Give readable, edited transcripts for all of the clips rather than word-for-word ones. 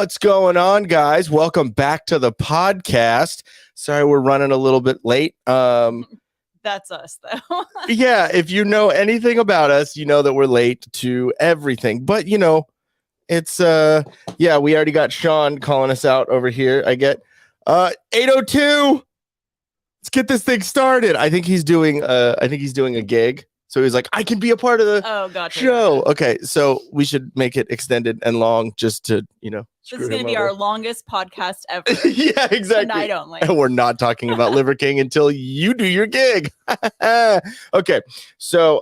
What's going on, guys? Welcome back to the podcast. Sorry, we're running a little bit late. That's us, though. Yeah, if you know anything about us, you know that we're late to everything. But, you know, it's, yeah, we already got Sean calling us out over here. I get 8:02. Let's get this thing started. I think he's doing a gig. So he's like, I can be a part of the show. Gotcha. Okay, so we should make it extended and long just to, you know. This is going to be our longest podcast ever. Yeah, exactly. Tonight only. And we're not talking about Liver King until you do your gig. Okay, so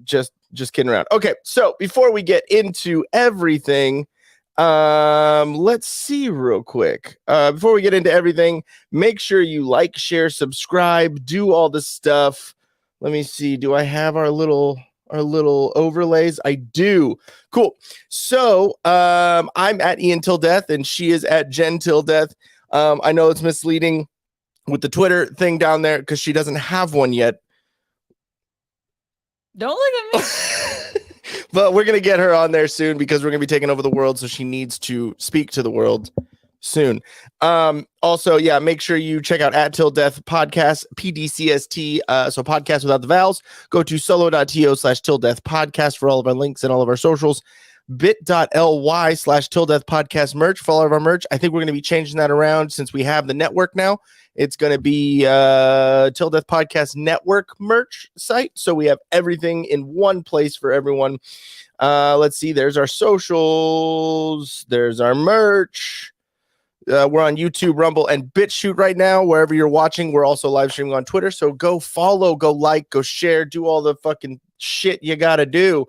just kidding around. Okay, so before we get into everything, let's see real quick. Before we get into everything, make sure you like, share, subscribe, do all the stuff. Let me see. Do I have our little overlays? I do. Cool. So I'm at Ian Till Death and she is at Jenn Till Death. I know it's misleading with the Twitter thing down there because she doesn't have one yet. Don't look at me. But we're gonna get her on there soon because we're gonna be taking over the world, so she needs to speak to the world soon. Also, yeah, make sure you check out at Till Death Podcast, PDCST, so podcast without the vowels. Go to solo.to/Till Death Podcast for all of our links and all of our socials. bit.ly/Till Death Podcast merch for all of our merch. I think we're going to be changing that around since we have the network now. It's going to be Till Death Podcast Network merch site, so we have everything in one place for everyone. Let's see, there's our socials, there's our merch. We're on YouTube, Rumble, and BitChute right now. Wherever you're watching, we're also live streaming on Twitter. So go follow, go like, go share, do all the fucking shit you gotta do.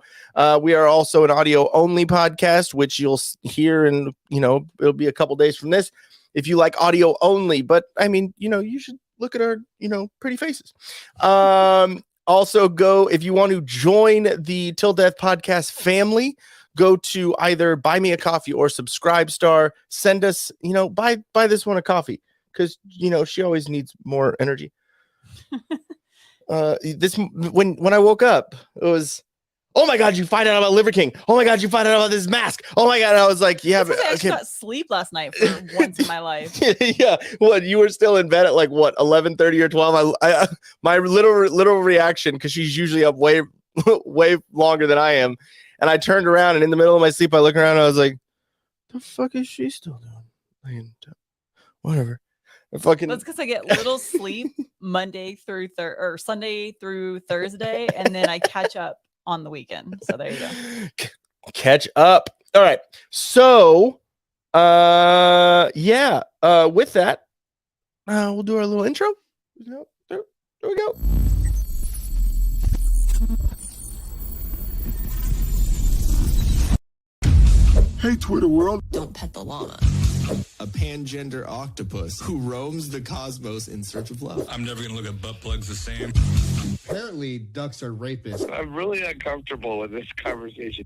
We are also an audio-only podcast, which you'll hear in, you know, it'll be a couple days from this. If you like audio only, but I mean, you know, you should look at our, you know, pretty faces. Also, go if you want to join the Till Death Podcast family. Go to either buy me a coffee or Subscribestar. Send us, you know, buy this one a coffee because, you know, she always needs more energy. When I woke up, it was, oh my God, you find out about Liver King. Oh my God, you find out about this mask. Oh my God. I was like, yeah, but I actually got sleep last night for once in my life. Yeah. What, you were still in bed at like what, 11:30 or 12? My little reaction, because she's usually up way longer than I am. And I turned around and in the middle of my sleep, I look around and I was like, the fuck is she still doing? Whatever. That's because I get little sleep Monday through or Sunday through Thursday, and then I catch up on the weekend. So there you go. Catch up. All right. So, yeah. With that, we'll do our little intro. There we go. Hey, Twitter world. Don't pet the llama. A pangender octopus who roams the cosmos in search of love. I'm never going to look at butt plugs the same. Apparently, ducks are rapists. I'm really uncomfortable with this conversation.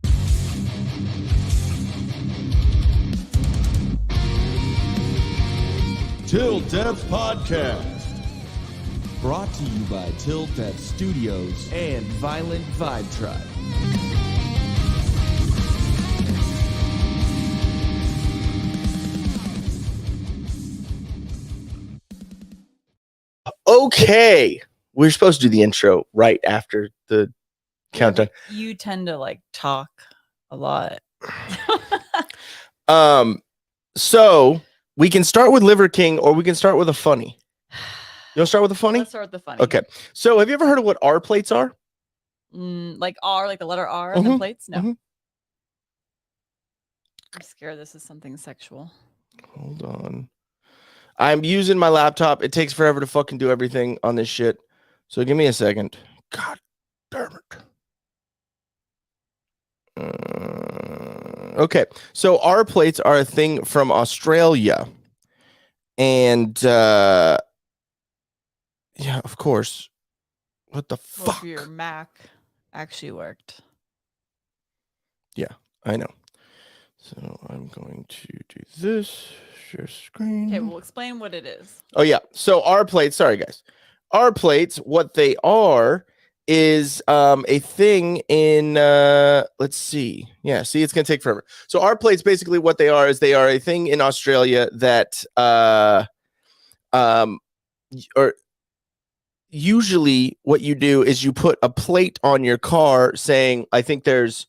Till Death Podcast. Brought to you by Till Death Studios and Violent Vibe Tribe. Okay, we're supposed to do the intro right after the countdown. You tend to like talk a lot. So we can start with Liver King or we can start with a funny. You want to start with a funny? Let's start with the funny. Okay. So have you ever heard of what R plates are? Like R, like the letter R and the plates? No. I'm scared this is something sexual. Hold on. I'm using my laptop. It takes forever to fucking do everything on this shit. So give me a second. God damn it. Okay. So R plates are a thing from Australia. And yeah, of course. What the fuck? Your Mac actually worked. Yeah, I know. So I'm going to do this. Share screen. Okay, we'll explain what it is. Oh, yeah. So R plates, sorry, guys. R plates, what they are is a thing in let's see. Yeah, see, it's gonna take forever. So R plates, basically what they are is they are a thing in Australia that or usually what you do is you put a plate on your car saying, I think there's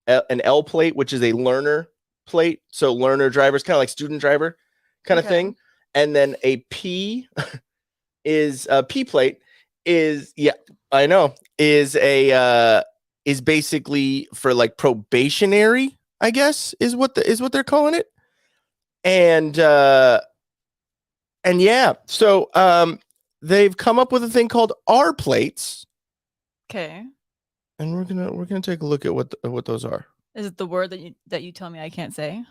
an L plate, which is a learner plate. So learner drivers, kind of like student driver kind of thing. And then a P is a P plate is, yeah, I know, is a is basically for like probationary, I guess is what they're calling it. And yeah, so they've come up with a thing called R plates. Okay. And we're gonna take a look at what those are. Is it the word that you tell me I can't say?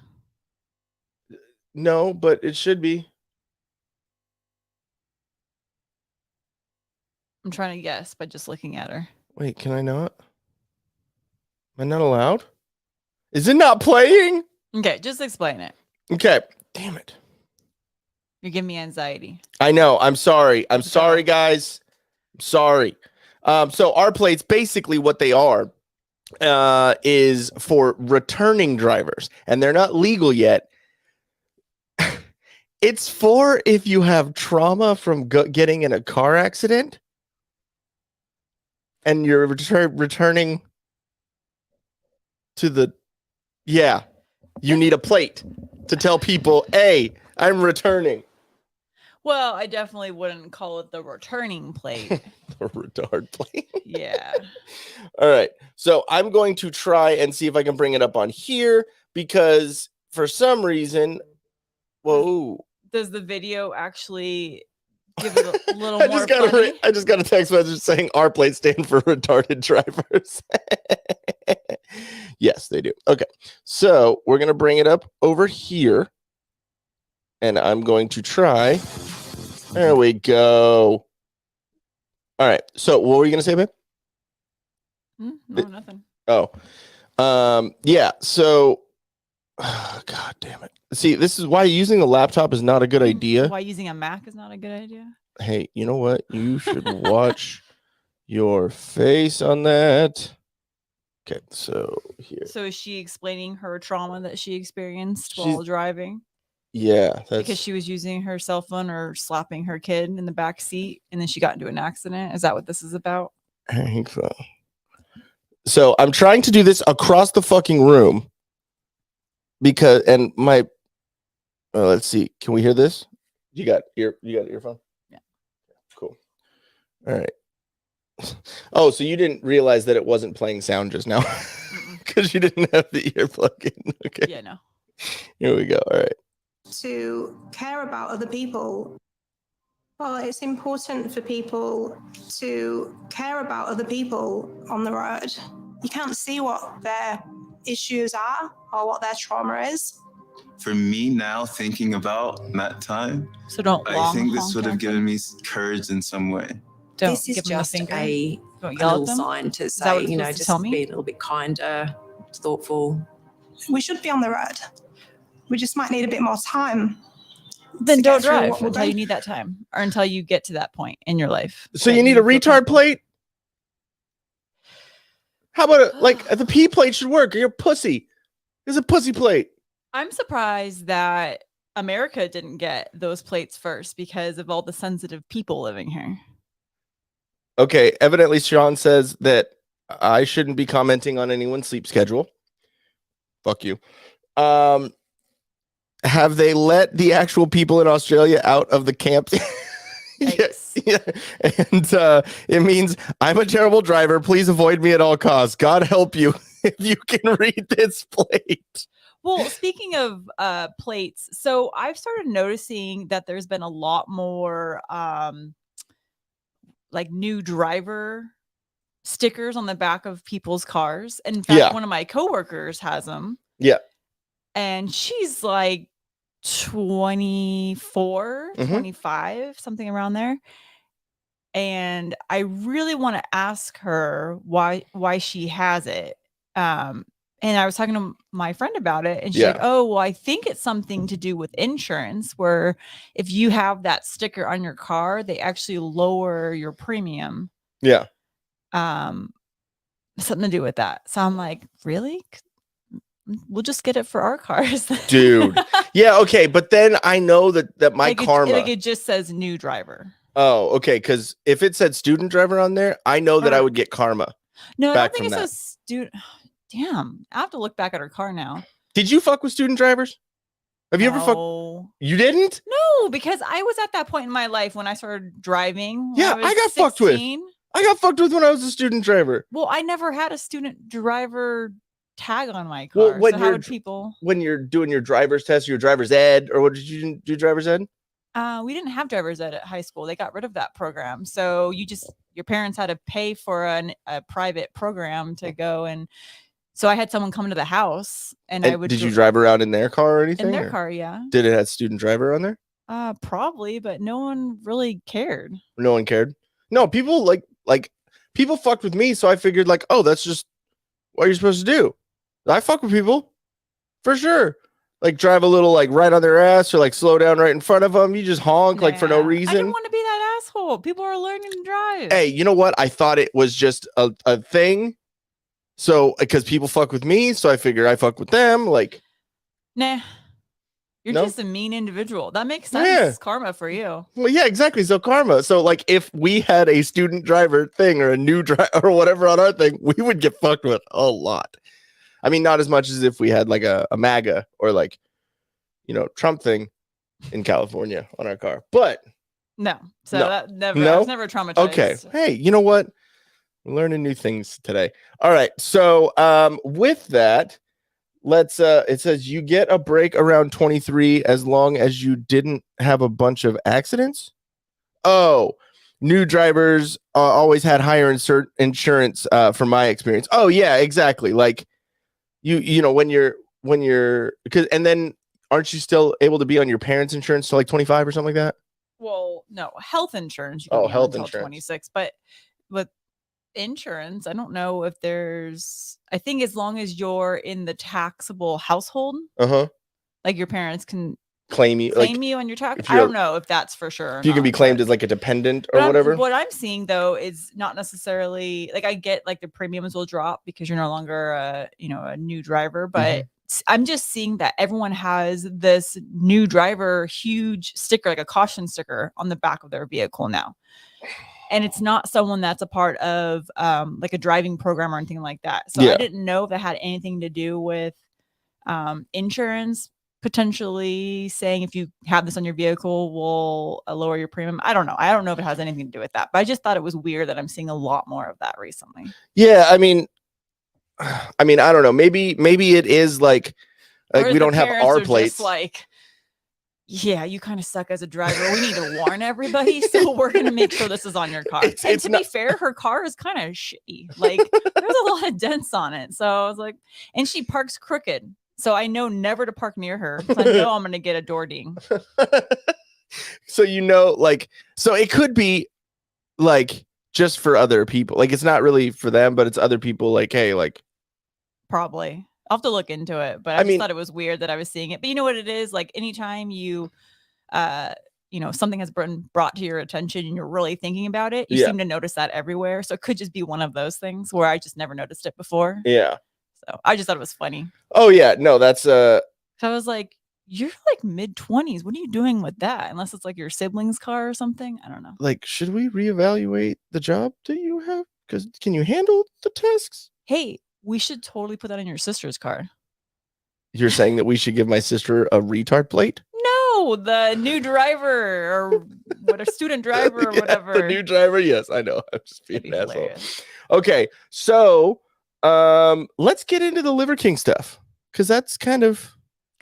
No, but it should be. I'm trying to guess by just looking at her. Wait, can I not? Am I not allowed? Is it not playing? Okay, just explain it. Okay. Damn it. You're giving me anxiety. I know. I'm sorry. I'm sorry, guys. I'm sorry. So R plates, basically what they are, is for returning drivers, and they're not legal yet. It's for if you have trauma from getting in a car accident and you're returning to the, yeah, you need a plate to tell people, hey, I'm returning. Well, I definitely wouldn't call it the returning plate. The retard plate. Yeah. All right. So I'm going to try and see if I can bring it up on here because for some reason, whoa. Does the video actually give it a little I more I just got a text message saying R plates stand for retarded drivers. Yes, they do. Okay. So we're going to bring it up over here. And I'm going to try. There we go. All right. So what were you going to say, babe? No, nothing. Oh. Yeah. So, God damn it. See, this is why using a laptop is not a good idea. Why using a Mac is not a good idea? Hey, you know what? You should watch your face on that. Okay, so here. So is she explaining her trauma that she experienced while driving? Yeah, that's because she was using her cell phone or slapping her kid in the back seat, and then she got into an accident. Is that what this is about? I think so. So I'm trying to do this across the fucking room because, and my, let's see, can we hear this? You got earphone? Yeah. Cool. All right. Oh, so you didn't realize that it wasn't playing sound just now because you didn't have the earplug in. Okay. Yeah, no. Here we go. All right. To care about other people. Well, it's important for people to care about other people on the road. You can't see what their issues are or what their trauma is. For me now, thinking about that time, so don't. I think this would have given me courage in some way. Don't this is give just them a little sign to say, you know, just be a little bit kinder, thoughtful. We should be on the road. We just might need a bit more time. Then don't drive until you need that time or until you get to that point in your life. So you need a retard plate? How about like the P plate should work? You're a pussy. There's a pussy plate. I'm surprised that America didn't get those plates first because of all the sensitive people living here. Okay, evidently Sean says that I shouldn't be commenting on anyone's sleep schedule. Fuck you. Have they let the actual people in Australia out of the camp? Yes. Yeah. And it means I'm a terrible driver. Please avoid me at all costs. God help you if you can read this plate. Well, speaking of plates, so I've started noticing that there's been a lot more like new driver stickers on the back of people's cars. In fact, one of my coworkers has them. Yeah. And she's like 24, 25, something around there. And I really want to ask her why she has it. And I was talking to my friend about it, and she's like, oh, well, I think it's something to do with insurance, where if you have that sticker on your car, they actually lower your premium. Yeah. something to do with that. So I'm like, really? We'll just get it for our cars. Dude. Yeah, okay. But then I know that my karma. It just says new driver. Oh, okay. Because if it said student driver on there, I know that I would get karma. No, I don't think it says student. Damn. I have to look back at her car now. Did you fuck with student drivers? Have you ever fucked? You didn't? No, because I was at that point in my life when I started driving. Yeah, I got fucked with. I got fucked with when I was a student driver. Well, I never had a student driver tag on my car. Well, when so how would people? When you're doing your driver's test, your driver's ed, or what did you do? Driver's ed? We didn't have driver's ed at high school. They got rid of that program. So your parents had to pay for a private program to go and. So I had someone come to the house, and I would. Did you drive around in their car or anything? In their car, yeah. Did it have student driver on there? Probably, but no one really cared. No one cared. No, people like people fucked with me, so I figured like, oh, that's just what you're supposed to do. I fuck with people for sure. Like drive a little like right on their ass or like slow down right in front of them. You just honk like for no reason. I didn't want to be that asshole. People are learning to drive. Hey, you know what? I thought it was just a thing. So, because people fuck with me, so I figure I fuck with them. Like, nah, you're just a mean individual. That makes sense. Yeah. Karma for you. Well, yeah, exactly. So karma. So, like, if we had a student driver thing or a new driver or whatever on our thing, we would get fucked with a lot. I mean, not as much as if we had like a MAGA or like, Trump thing in California on our car. But no, so that never. I was never traumatized. Okay. Hey, you know what? We're learning new things today. All right. So with that, let's it says you get a break around 23 as long as you didn't have a bunch of accidents. Oh, new drivers always had higher insurance from my experience. Oh yeah, exactly. Like you know when you're because and then aren't you still able to be on your parents' insurance till like 25 or something like that? Well, no, health insurance. Health insurance 26, but with insurance, I don't know if there's. I think as long as you're in the taxable household, like your parents can claim you on your tax. I don't know if that's for sure. If you can be claimed as like a dependent or whatever. What I'm seeing though is not necessarily like I get like the premiums will drop because you're no longer a new driver, but I'm just seeing that everyone has this new driver huge sticker, like a caution sticker on the back of their vehicle now. And it's not someone that's a part of like a driving program or anything like that. So I didn't know if that had anything to do with insurance, potentially saying if you have this on your vehicle, we'll lower your premium. I don't know. I don't know if it has anything to do with that. But I just thought it was weird that I'm seeing a lot more of that recently. Yeah, I mean, I don't know. Maybe it is like we don't have our plates. Like, yeah, you kind of suck as a driver. We need to warn everybody, so we're gonna make sure this is on your car. And to be fair, her car is kind of shitty. Like there's a lot of dents on it. So I was like, and she parks crooked. So I know never to park near her. I know I'm gonna get a door ding. So so it could be like just for other people. Like it's not really for them, but it's other people. Like, hey, like probably. I'll have to look into it, but I just thought it was weird that I was seeing it. But you know what it is? Like anytime you, something has been brought to your attention and you're really thinking about it, you seem to notice that everywhere. So it could just be one of those things where I just never noticed it before. Yeah. So I just thought it was funny. Oh yeah. No, that's So I was like, you're like mid-20s. What are you doing with that? Unless it's like your sibling's car or something. I don't know. Like, should we reevaluate the job that you have? Because can you handle the tasks? Hey, we should totally put that in your sister's car. You're saying that we should give my sister a retard plate? No, the new driver or what a student driver or whatever. The new driver, yes, I know. I'm just being an asshole. Okay, so let's get into the Liver King stuff because that's kind of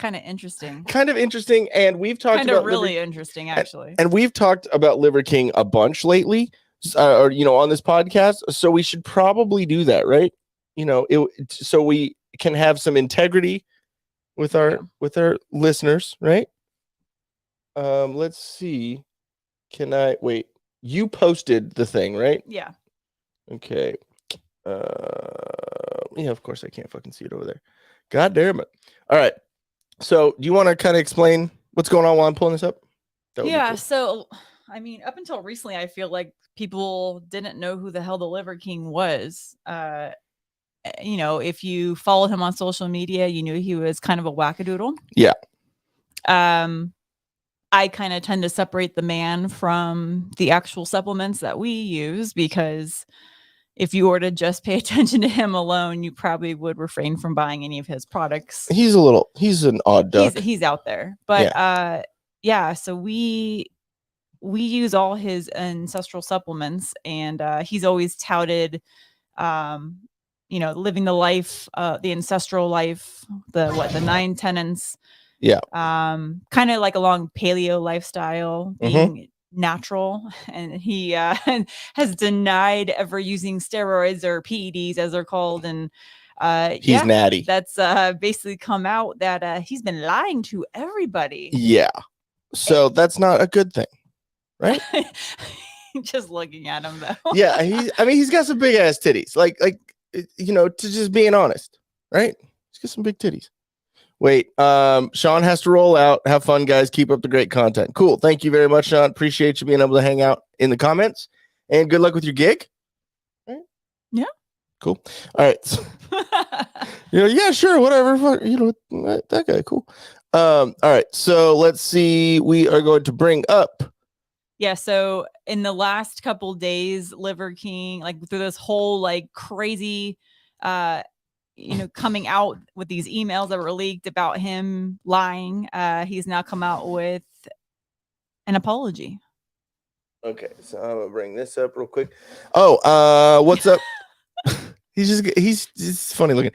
interesting. Kind of interesting, and we've talked about really interesting actually. And we've talked about Liver King a bunch lately, or on this podcast. So we should probably do that, right? So we can have some integrity with our listeners, right? Let's see. Can I wait? You posted the thing, right? Yeah. Okay. Yeah, of course I can't fucking see it over there. God damn it. All right. So do you want to kind of explain what's going on while I'm pulling this up? Yeah. Cool. So I mean, up until recently, I feel like people didn't know who the hell the Liver King was. If you followed him on social media, you knew he was kind of a wackadoodle. Yeah. I kind of tend to separate the man from the actual supplements that we use, because if you were to just pay attention to him alone, you probably would refrain from buying any of his products. He's an odd duck. He's out there. But so we use all his ancestral supplements, and he's always touted living the life, the ancestral life, the 9 tenets. Yeah. Kind of like a long paleo lifestyle, being natural, and he has denied ever using steroids or PEDs, as they're called, and he's natty. That's basically come out that he's been lying to everybody. Yeah. So that's not a good thing, right? Just looking at him though. Yeah, he's got some big ass titties. Like to just being honest, right? He's got some big titties. Wait, Sean has to roll out. Have fun, guys. Keep up the great content. Cool. Thank you very much, Sean. Appreciate you being able to hang out in the comments. And good luck with your gig. Right? Yeah. Cool. All right. Yeah, sure, whatever. That guy, cool. All right. So let's see. We are going to bring up. Yeah. So in the last couple days, Liver King, like through this whole like crazy coming out with these emails that were leaked about him lying, he's now come out with an apology. Okay, so I'm gonna bring this up real quick. Oh, what's up? he's funny looking.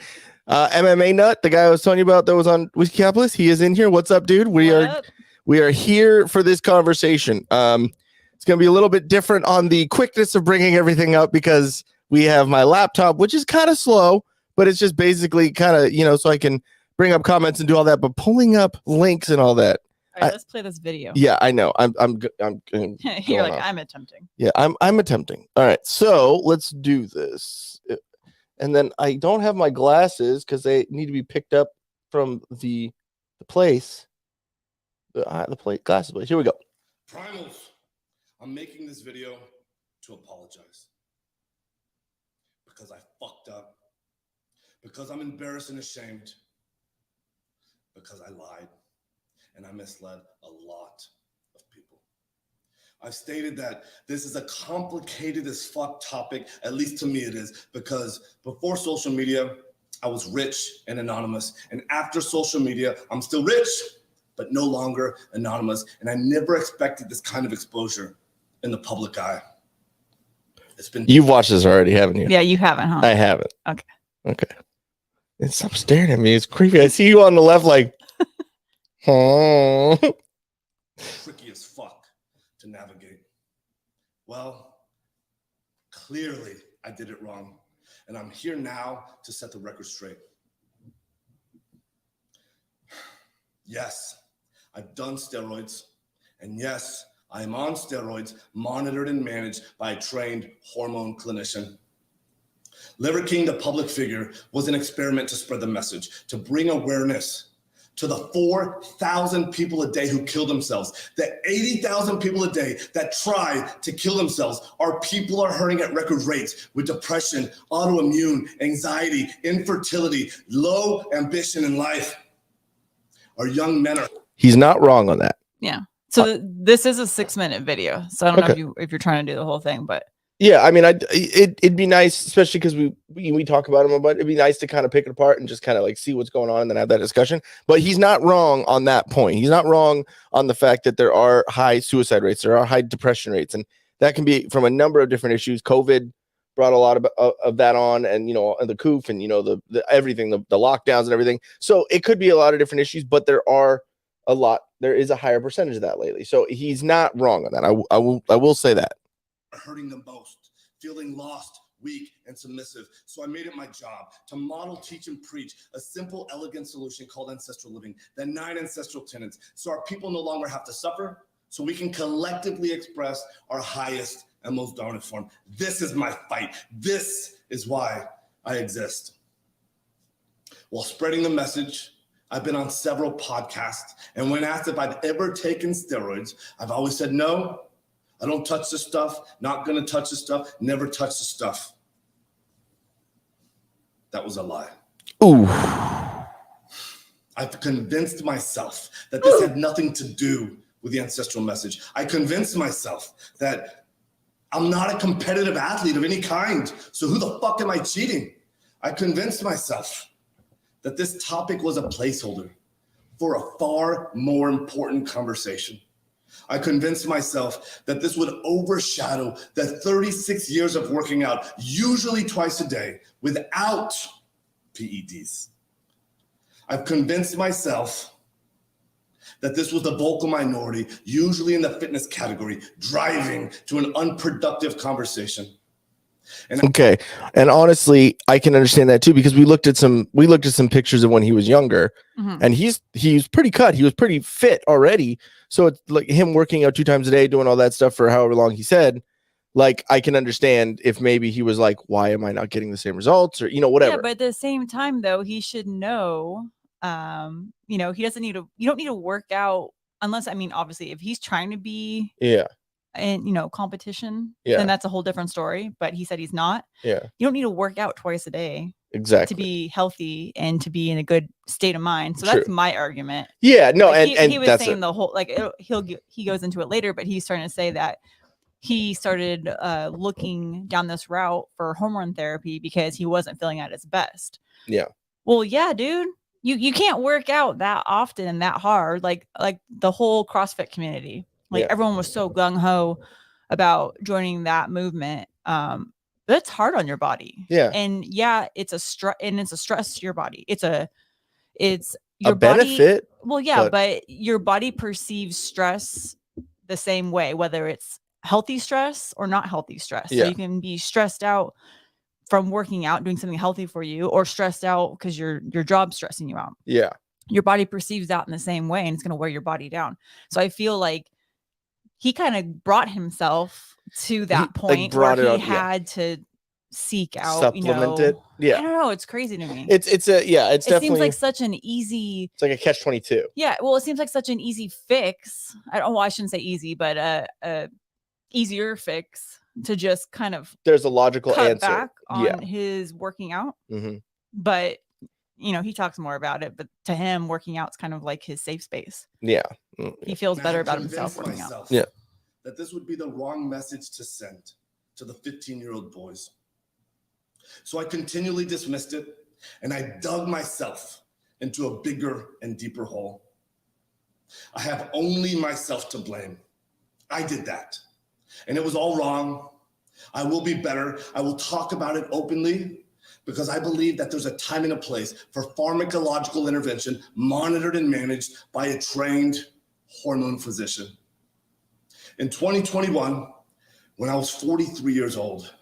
MMA Nut, the guy I was telling you about that was on Whiskeyopoulos, he is in here. What's up, dude? We are here for this conversation. It's gonna be a little bit different on the quickness of bringing everything up, because we have my laptop, which is kind of slow. But it's just basically kind of, so I can bring up comments and do all that, but pulling up links and all that. All right, let's play this video. Yeah, I know. I'm You're like, I'm attempting. Yeah, I'm attempting. All right, so let's do this. And then I don't have my glasses because they need to be picked up from the place. The glasses place. Here we go. Primals, I'm making this video to apologize because I fucked up. Because I'm embarrassed and ashamed. Because I lied and I misled a lot of people. I've stated that this is a complicated as fuck topic, at least to me it is, because before social media, I was rich and anonymous. And after social media, I'm still rich, but no longer anonymous. And I never expected this kind of exposure in the public eye. You've watched this already, haven't you? Yeah, you haven't, huh? I haven't. Okay. And stop staring at me. It's creepy. I see you on the left, like, oh. Tricky as fuck to navigate. Well, clearly I did it wrong. And I'm here now to set the record straight. Yes, I've done steroids. And yes, I am on steroids, monitored and managed by a trained hormone clinician. Liver King, the public figure, was an experiment to spread the message, to bring awareness to the 4,000 people a day who kill themselves. The 80,000 people a day that try to kill themselves. Our people are hurting at record rates with depression, autoimmune, anxiety, infertility, low ambition in life. Our young men are... He's not wrong on that. Yeah. So this is a 6-minute video. So I don't know if you're trying to do the whole thing, but... Yeah, I mean, it'd be nice, especially because we talk about him a bunch. It'd be nice to kind of pick it apart and just kind of like see what's going on and then have that discussion. But he's not wrong on that point. He's not wrong on the fact that there are high suicide rates, there are high depression rates, and that can be from a number of different issues. COVID brought a lot of that on, and the COOF and the everything, the lockdowns and everything. So it could be a lot of different issues, but there is a higher percentage of that lately. So he's not wrong on that. I will say that. Hurting the most, feeling lost, weak, and submissive. So I made it my job to model, teach, and preach a simple, elegant solution called ancestral living, the 9 ancestral tenets, so our people no longer have to suffer, so we can collectively express our highest and most dominant form. This is my fight. This is why I exist. While spreading the message, I've been on several podcasts, and when asked if I've ever taken steroids, I've always said no. I don't touch this stuff, not gonna touch this stuff, never touch the stuff. That was a lie. Ooh. I've convinced myself that this had nothing to do with the ancestral message. I convinced myself that I'm not a competitive athlete of any kind, so who the fuck am I cheating? I convinced myself that this topic was a placeholder for a far more important conversation. I convinced myself that this would overshadow the 36 years of working out, usually twice a day, without PEDs. I've convinced myself that this was the vocal minority, usually in the fitness category, driving to an unproductive conversation. Okay. And honestly, I can understand that too, because we looked at some pictures of when he was younger, and he was pretty cut. He was pretty fit already. So it's like him working out 2 times a day, doing all that stuff for however long he said. Like, I can understand if maybe he was like, why am I not getting the same results, or, whatever. Yeah, but at the same time, though, he should know, he doesn't need to, you don't need to work out unless, obviously, if he's trying to be in, competition, then that's a whole different story. But he said he's not. Yeah. You don't need to work out twice a day. Exactly. To be healthy and to be in a good state of mind. So that's my argument. Yeah, no, like and he was saying the whole, like, he goes into it later, but he's trying to say that he started looking down this route for hormone therapy because he wasn't feeling at his best. Yeah. Well, yeah, dude, you can't work out that often and that hard. Like the whole CrossFit community, everyone was so gung ho about joining that movement. That's hard on your body. Yeah. And it's a stress to your body. It's your a benefit. Well, yeah, but your body perceives stress the same way, whether it's healthy stress or not healthy stress. Yeah. So you can be stressed out from working out, doing something healthy for you, or stressed out because your job's stressing you out. Yeah. Your body perceives that in the same way, and it's going to wear your body down. So I feel like he kind of brought himself to that point where he had to seek out, supplement it. Yeah. I don't know. It's crazy to me. It's definitely, seems like such an easy, it's like a catch-22. Yeah. Well, it seems like such an easy fix. I shouldn't say easy, but a easier fix to just kind of there's a logical cut answer back on his working out. But he talks more about it, but to him, working out is kind of like his safe space. Yeah. He feels better about himself working out. Yeah. That this would be the wrong message to send to the 15-year-old boys. So I continually dismissed it, and I dug myself into a bigger and deeper hole. I have only myself to blame. I did that, and it was all wrong. I will be better. I will talk about it openly, because I believe that there's a time and a place for pharmacological intervention monitored and managed by a trained hormone physician. In 2021, when I was 43 years old,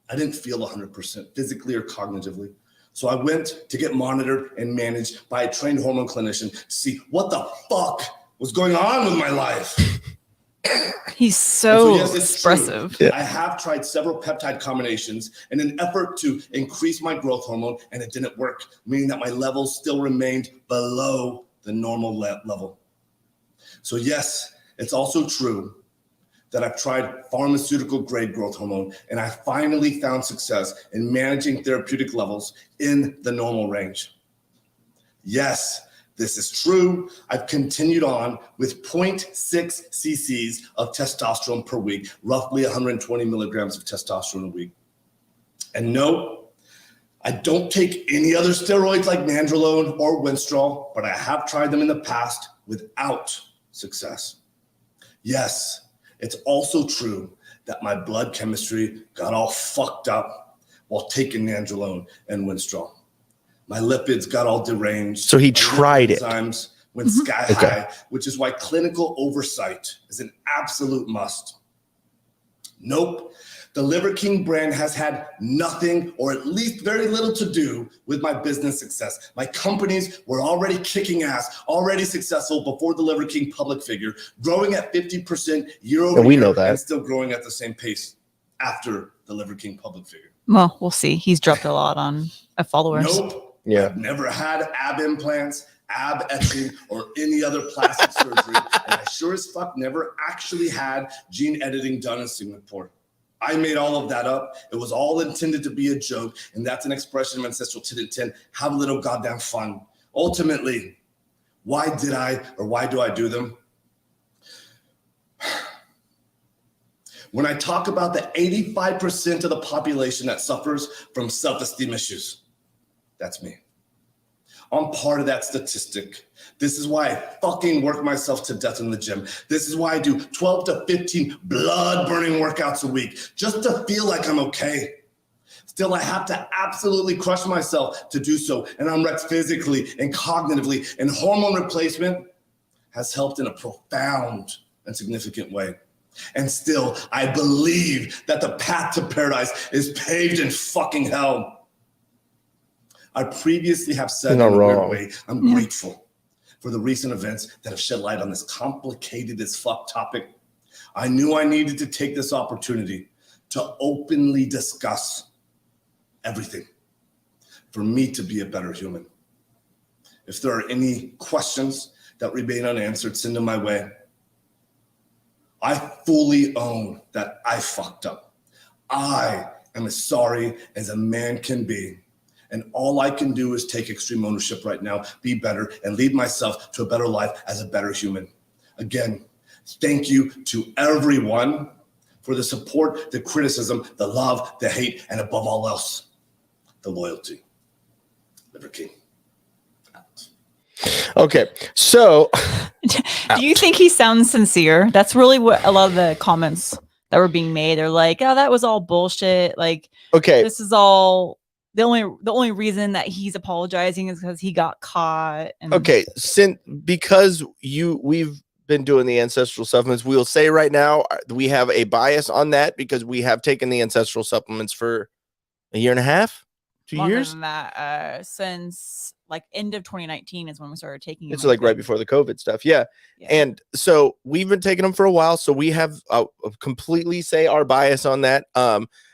I didn't feel 100% physically or cognitively. So I went to get monitored and managed by a trained hormone clinician to see what the fuck was going on with my life. He's so expressive. Yeah. I have tried several peptide combinations in an effort to increase my growth hormone, and it didn't work, meaning that my levels still remained below the normal level. So yes, it's also true that I've tried pharmaceutical grade growth hormone, and I finally found success in managing therapeutic levels in the normal range. Yes, this is true. I've continued on with 0.6 cc's of testosterone per week, roughly 120 milligrams of testosterone a week. And no, I don't take any other steroids like nandrolone or winstrol, but I have tried them in the past without success. Yes, it's also true that my blood chemistry got all fucked up while taking nandrolone and winstrol. My lipids got all deranged. So he tried it. Enzymes went sky high, which is why clinical oversight is an absolute must. Nope. The Liver King brand has had nothing, or at least very little, to do with my business success. My companies were already kicking ass, already successful before the Liver King public figure, growing at 50% year over year, we know that, and still growing at the same pace after the Liver King public figure. Well, we'll see. He's dropped a lot on followers. Nope. Yeah. I've never had ab implants, ab etching, or any other plastic surgery, and I sure sure as fuck never actually had gene editing done in Singapore. I made all of that up. It was all intended to be a joke, and that's an expression of ancestral 10 and 10. Have a little goddamn fun. Ultimately, why do I do them? When I talk about the 85% of the population that suffers from self-esteem issues, that's me. I'm part of that statistic. This is why I fucking work myself to death in the gym. This is why I do 12 to 15 blood-burning workouts a week, just to feel like I'm okay. Still, I have to absolutely crush myself to do so, and I'm wrecked physically and cognitively, and hormone replacement has helped in a profound and significant way. And still, I believe that the path to paradise is paved in fucking hell. I previously have said in a weird way, I'm grateful for the recent events that have shed light on this complicated as fuck topic. I knew I needed to take this opportunity to openly discuss everything for me to be a better human. If there are any questions that remain unanswered, send them my way. I fully own that I fucked up. I am as sorry as a man can be. And all I can do is take extreme ownership right now, be better, and lead myself to a better life as a better human. Again, thank you to everyone for the support, the criticism, the love, the hate, and above all else, the loyalty. Liver King. Out. Okay, so do you think he sounds sincere? That's really what a lot of the comments that were being made. They're like, "Oh, that was all bullshit." Like, okay, this is all. The only reason that he's apologizing is because he got caught. And okay, because we've been doing the ancestral supplements, we'll say right now we have a bias on that because we have taken the ancestral supplements for a year and a half, 2 longer years. than that, since like end of 2019 is when we started taking them. It's like right before the COVID stuff. Yeah. And so we've been taking them for a while. So we have completely say our bias on that.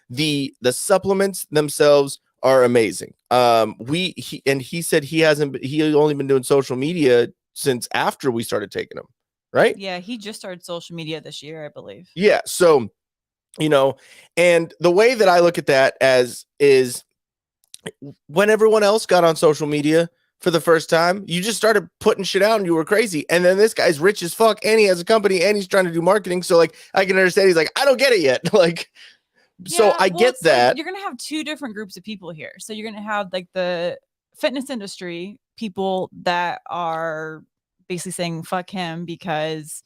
The supplements themselves are amazing. He said he only been doing social media since after we started taking them, right? Yeah, he just started social media this year, I believe. Yeah. So, and the way that I look at that is when everyone else got on social media for the first time, you just started putting shit out and you were crazy. And then this guy's rich as fuck and he has a company and he's trying to do marketing. So like, I can understand. He's like, I don't get it yet. Like, so I get that. Like, you're going to have two different groups of people here. So you're going to have like the fitness industry people that are basically saying fuck him because,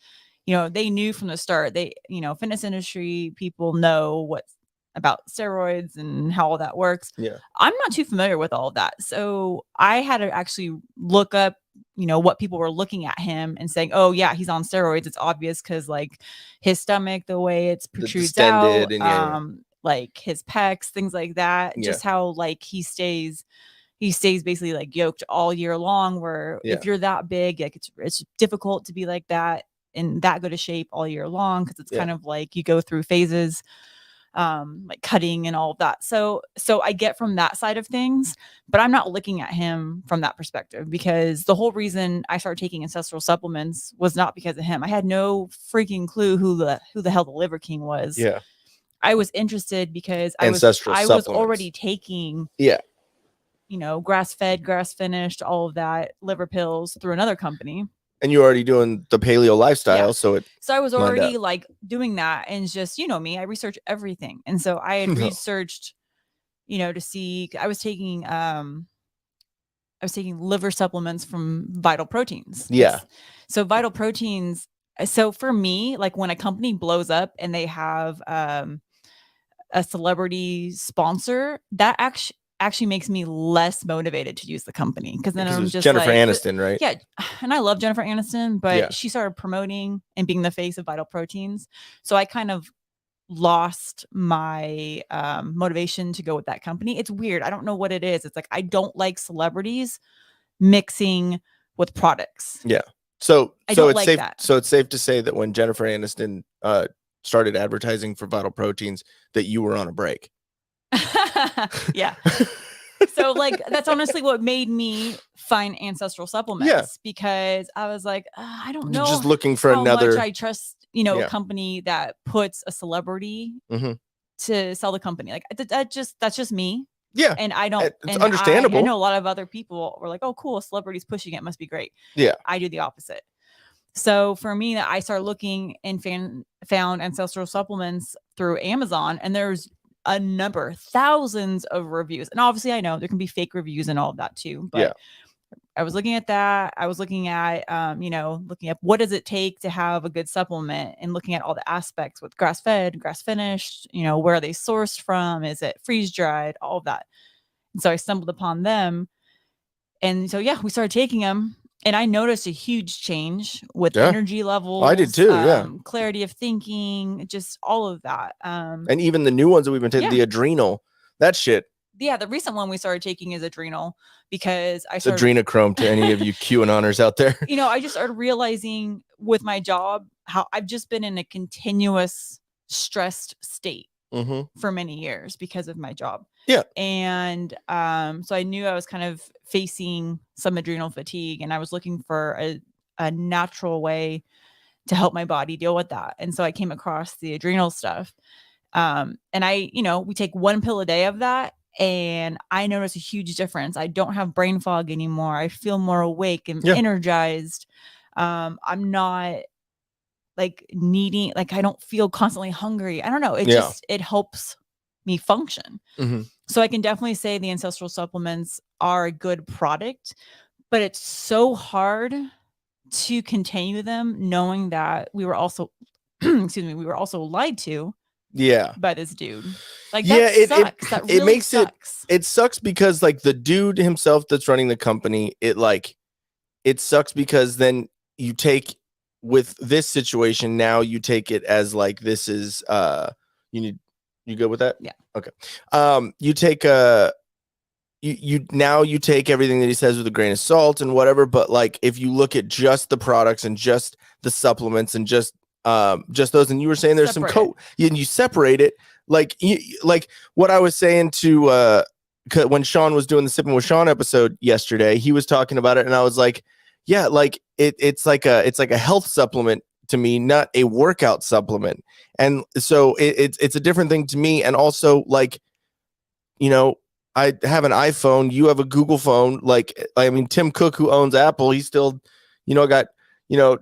they knew from the start, fitness industry people know what's about steroids and how all that works. Yeah. I'm not too familiar with all of that. So I had to actually look up, what people were looking at him and saying, oh yeah, he's on steroids. It's obvious because like his stomach, the way it's protrudes out, and like his pecs, things like that. Yeah. Just how like he stays basically like yoked all year long, where if you're that big, like it's difficult to be like that in that good a shape all year long, because it's kind of like you go through phases, like cutting and all of that. So I get from that side of things, but I'm not looking at him from that perspective, because the whole reason I started taking ancestral supplements was not because of him. I had no freaking clue who the hell the Liver King was. Yeah. I was interested because I was already taking grass-fed, grass-finished, all of that liver pills through another company. And you're already doing the paleo lifestyle. So I was already like doing that, and just, me, I research everything. And so I had researched, to see, I was taking liver supplements from Vital Proteins. Yeah. So Vital Proteins. So for me, like when a company blows up and they have a celebrity sponsor, that actually makes me less motivated to use the company, because then I'm just Jennifer Aniston, right? Yeah, and I love Jennifer Aniston, but she started promoting and being the face of Vital Proteins, so I kind of lost my motivation to go with that company. It's weird. I don't know what it is. It's like I don't like celebrities mixing with products. Yeah. So it's like safe. That. So it's safe to say that when Jennifer Aniston started advertising for Vital Proteins, that you were on a break. Yeah. So like that's honestly what made me find Ancestral Supplements because I was like, I don't know. Just looking for how another. much I trust, a company that puts a celebrity to sell the company. Like that's just me. Yeah. And I don't. It's and understandable. I know a lot of other people were like, oh, cool, a celebrity's pushing it, must be great. Yeah. I do the opposite. So for me, that I started looking and found Ancestral Supplements through Amazon, and there's a number, thousands of reviews. And obviously I know there can be fake reviews and all of that too, but I was looking at that. I was looking at, looking at what does it take to have a good supplement and looking at all the aspects with grass fed, grass finished, where are they sourced from? Is it freeze dried? All of that. And so I stumbled upon them. And so, we started taking them. And I noticed a huge change with energy levels. I did too. Clarity of thinking, just all of that. And even the new ones that we've been taking, the adrenal, that shit. Yeah, the recent one we started taking is adrenal because I started adrenochrome to any of you QAnoners out there. I just started realizing with my job how I've just been in a continuous stressed state for many years because of my job. Yeah. And so I knew I was kind of facing some adrenal fatigue, and I was looking for a natural way to help my body deal with that. And so I came across the adrenal stuff. And we take one pill a day of that, and I notice a huge difference. I don't have brain fog anymore. I feel more awake and energized. I'm not like needing, like I don't feel constantly hungry. I don't know. It just, it helps me function. So I can definitely say the Ancestral Supplements are a good product, but it's so hard to continue them knowing that we were also, we were also lied to by this dude. Like that sucks. That really makes sucks. It sucks because like the dude himself that's running the company, it sucks because then you take with this situation, now you take it as like this is you good with that? Yeah. Okay. You take you take everything that he says with a grain of salt and whatever, but like if you look at just the products and just the supplements and just those, and you were saying there's some and you separate it like what I was saying to when Sean was doing the Sipping with Sean episode yesterday, he was talking about it and I was like, yeah, like it's like a health supplement to me, not a workout supplement. And so it's a different thing to me. And also like, I have an iPhone, you have a Google phone. Like, I mean, Tim Cook, who owns Apple, he's still, got,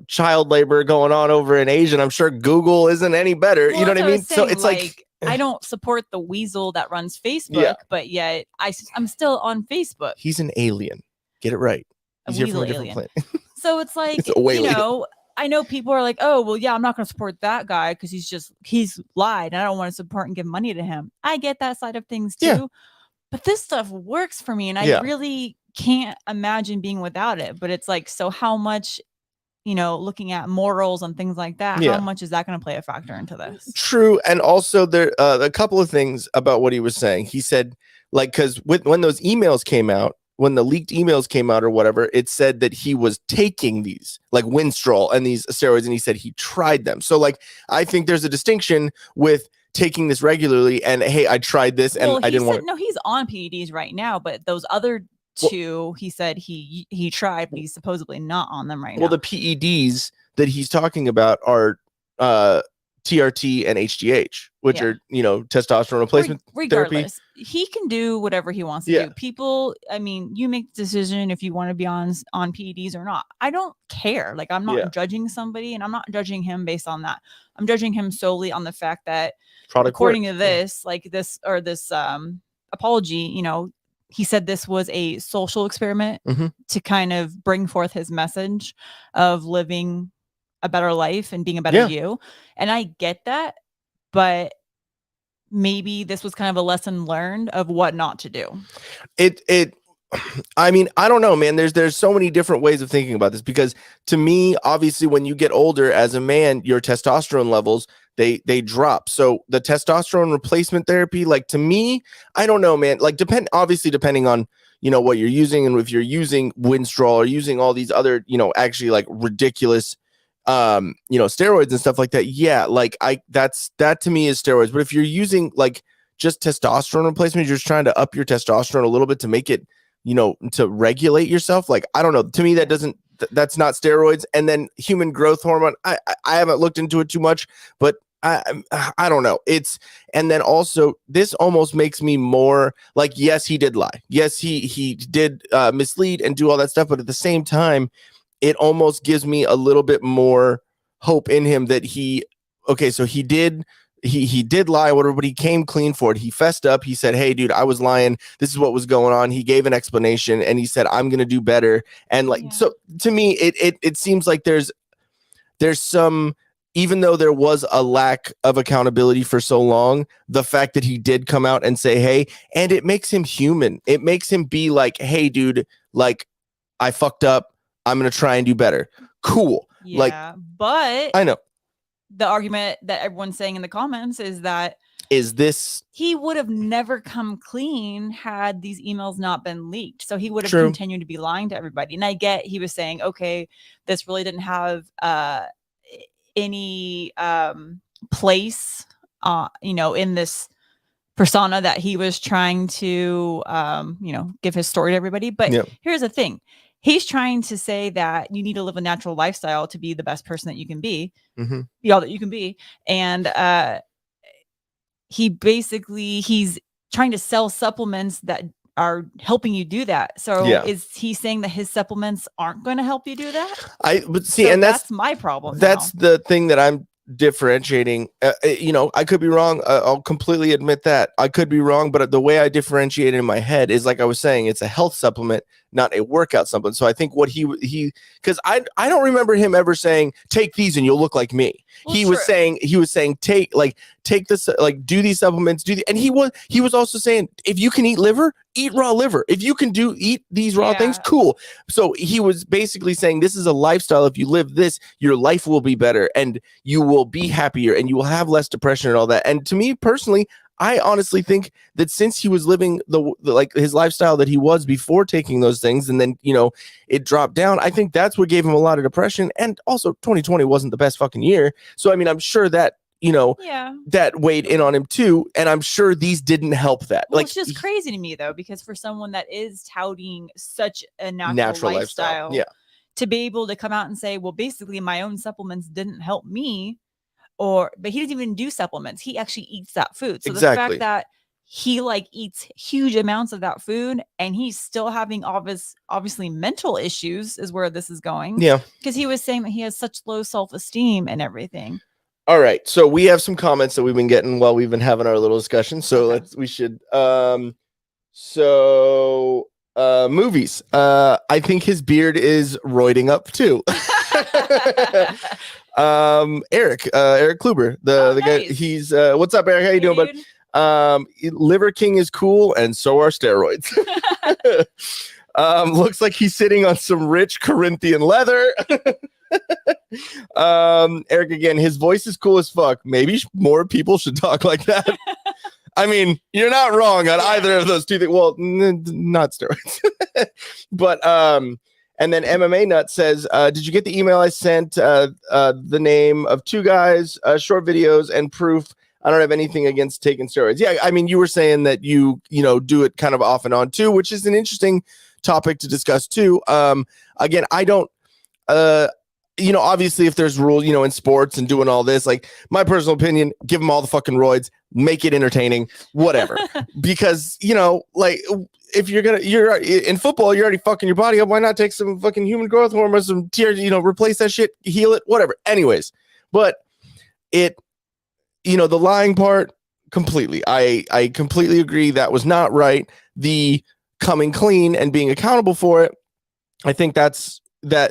child labor going on over in Asia. And I'm sure Google isn't any better. Well, you know what I mean? So it's like I don't support the weasel that runs Facebook, but yet I'm still on Facebook. He's an alien. Get it right. He's here from a different planet. So it's like, I know people are like, oh, well, yeah, I'm not going to support that guy because he's lied and I don't want to support and give money to him. I get that side of things too. But this stuff works for me and I really can't imagine being without it. But it's like, so how much, looking at morals and things like that, how much is that going to play a factor into this? True. And also there a couple of things about what he was saying. He said, like, because when those emails came out, when the leaked emails came out or whatever, it said that he was taking these like Winstrol and these steroids, and he said he tried them. So like, I think there's a distinction with taking this regularly and, hey, I tried this and I didn't want to. No, he's on PEDs right now, but those other two, he said he tried, but he's supposedly not on them right now. Well, the PEDs that he's talking about are TRT and HGH, which are, testosterone replacement regardless, therapy. He can do whatever he wants to do. People, I mean, you make the decision if you want to be on PEDs or not. I don't care. Like, I'm not judging somebody, and I'm not judging him based on that. I'm judging him solely on the fact that according to this, like this apology, he said this was a social experiment to kind of bring forth his message of living a better life and being a better you. And I get that, but maybe this was kind of a lesson learned of what not to do. I mean, I don't know, man. There's so many different ways of thinking about this, because to me, obviously, when you get older as a man, your testosterone levels, they drop. So the testosterone replacement therapy, like, to me, I don't know, man. Like, depending on, what you're using, and if you're using Winstrol or using all these other, actually like ridiculous steroids and stuff like that. Yeah, like that to me is steroids. But if you're using like just testosterone replacement. You're just trying to up your testosterone a little bit to make it, to regulate yourself. Like, I don't know. To me, that's not steroids. And then human growth hormone. I haven't looked into it too much, but I don't know. And then also this almost makes me more like, yes, he did lie. Yes, he did mislead and do all that stuff. But at the same time, it almost gives me a little bit more hope in him that he did lie, whatever, but he came clean for it. He fessed up. He said, hey, dude, I was lying. This is what was going on. He gave an explanation and he said, I'm going to do better. And so to me, it seems like there's some, even though there was a lack of accountability for so long, the fact that he did come out and say, hey, and it makes him human. It makes him be like, hey, dude, like, I fucked up. I'm going to try and do better. Cool. Yeah, but I know. The argument that everyone's saying in the comments is that he would have never come clean had these emails not been leaked. So he would have True. continued to be lying to everybody. And I get he was saying, okay, this really didn't have any place in this persona that he was trying to give his story to everybody. But here's the thing. He's trying to say that you need to live a natural lifestyle to be the best person that you can be, be all that you can be. And he's trying to sell supplements that are helping you do that. So is he saying that his supplements aren't going to help you do that? And that's my problem. That's the thing that I'm differentiating. I could be wrong. I'll completely admit that I could be wrong, but the way I differentiate it in my head is, like I was saying, it's a health supplement, not a workout supplement. So I think what he because I don't remember him ever saying, take these and you'll look like me. Well, he was saying take this, like, do these supplements, and he was also saying, if you can eat liver, eat raw liver. If you can eat these raw things, cool. So he was basically saying, this is a lifestyle. If you live this, your life will be better and you will be happier and you will have less depression and all that. And to me personally, I honestly think that since he was living the his lifestyle that he was before taking those things, and then, it dropped down, I think that's what gave him a lot of depression. And also 2020 wasn't the best fucking year. So, I mean, I'm sure that, that weighed in on him too. And I'm sure these didn't help that. Well, it's just crazy to me though, because for someone that is touting such a natural lifestyle, to be able to come out and say, well, basically my own supplements didn't help me. But he doesn't even do supplements. He actually eats that food. So the fact that he eats huge amounts of that food and he's still having obviously mental issues is where this is going. Yeah. Because he was saying that he has such low self-esteem and everything. All right. So we have some comments that we've been getting while we've been having our little discussion. So movies. I think his beard is roiding up too. Eric Kluber, the guy, he's what's up, Eric? How you doing, bud? Liver King is cool, and so are steroids. Looks like he's sitting on some rich Corinthian leather. Eric, again, his voice is cool as fuck. Maybe more people should talk like that. I mean, you're not wrong on either of those two things. Well, not steroids. But and then MMA Nut says, did you get the email I sent? The name of two guys, short videos, and proof. I don't have anything against taking steroids. Yeah, I mean, you were saying that you do it kind of off and on too, which is an interesting topic to discuss too. Again, I don't. Obviously, if there's rules, in sports and doing all this, like, my personal opinion, give them all the fucking roids, make it entertaining, whatever. Because if you're in football, you're already fucking your body up. Why not take some fucking human growth hormones, some replace that shit, heal it, whatever. Anyways, but the lying part, completely. I completely agree that was not right. The coming clean and being accountable for it, I think that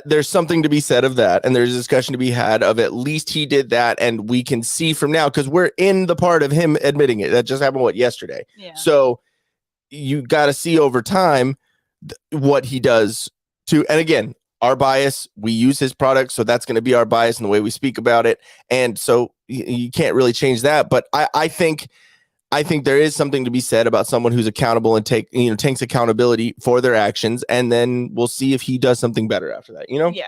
there's something to be said of that, and there's a discussion to be had of at least he did that, and we can see from now, because we're in the part of him admitting it. That just happened yesterday. Yeah. So you got to see over time what he does to, and again, our bias, we use his product, so that's going to be our bias in the way we speak about it, and so you can't really change that. But I think there is something to be said about someone who's accountable and takes accountability for their actions, and then we'll see if he does something better after that. Yeah.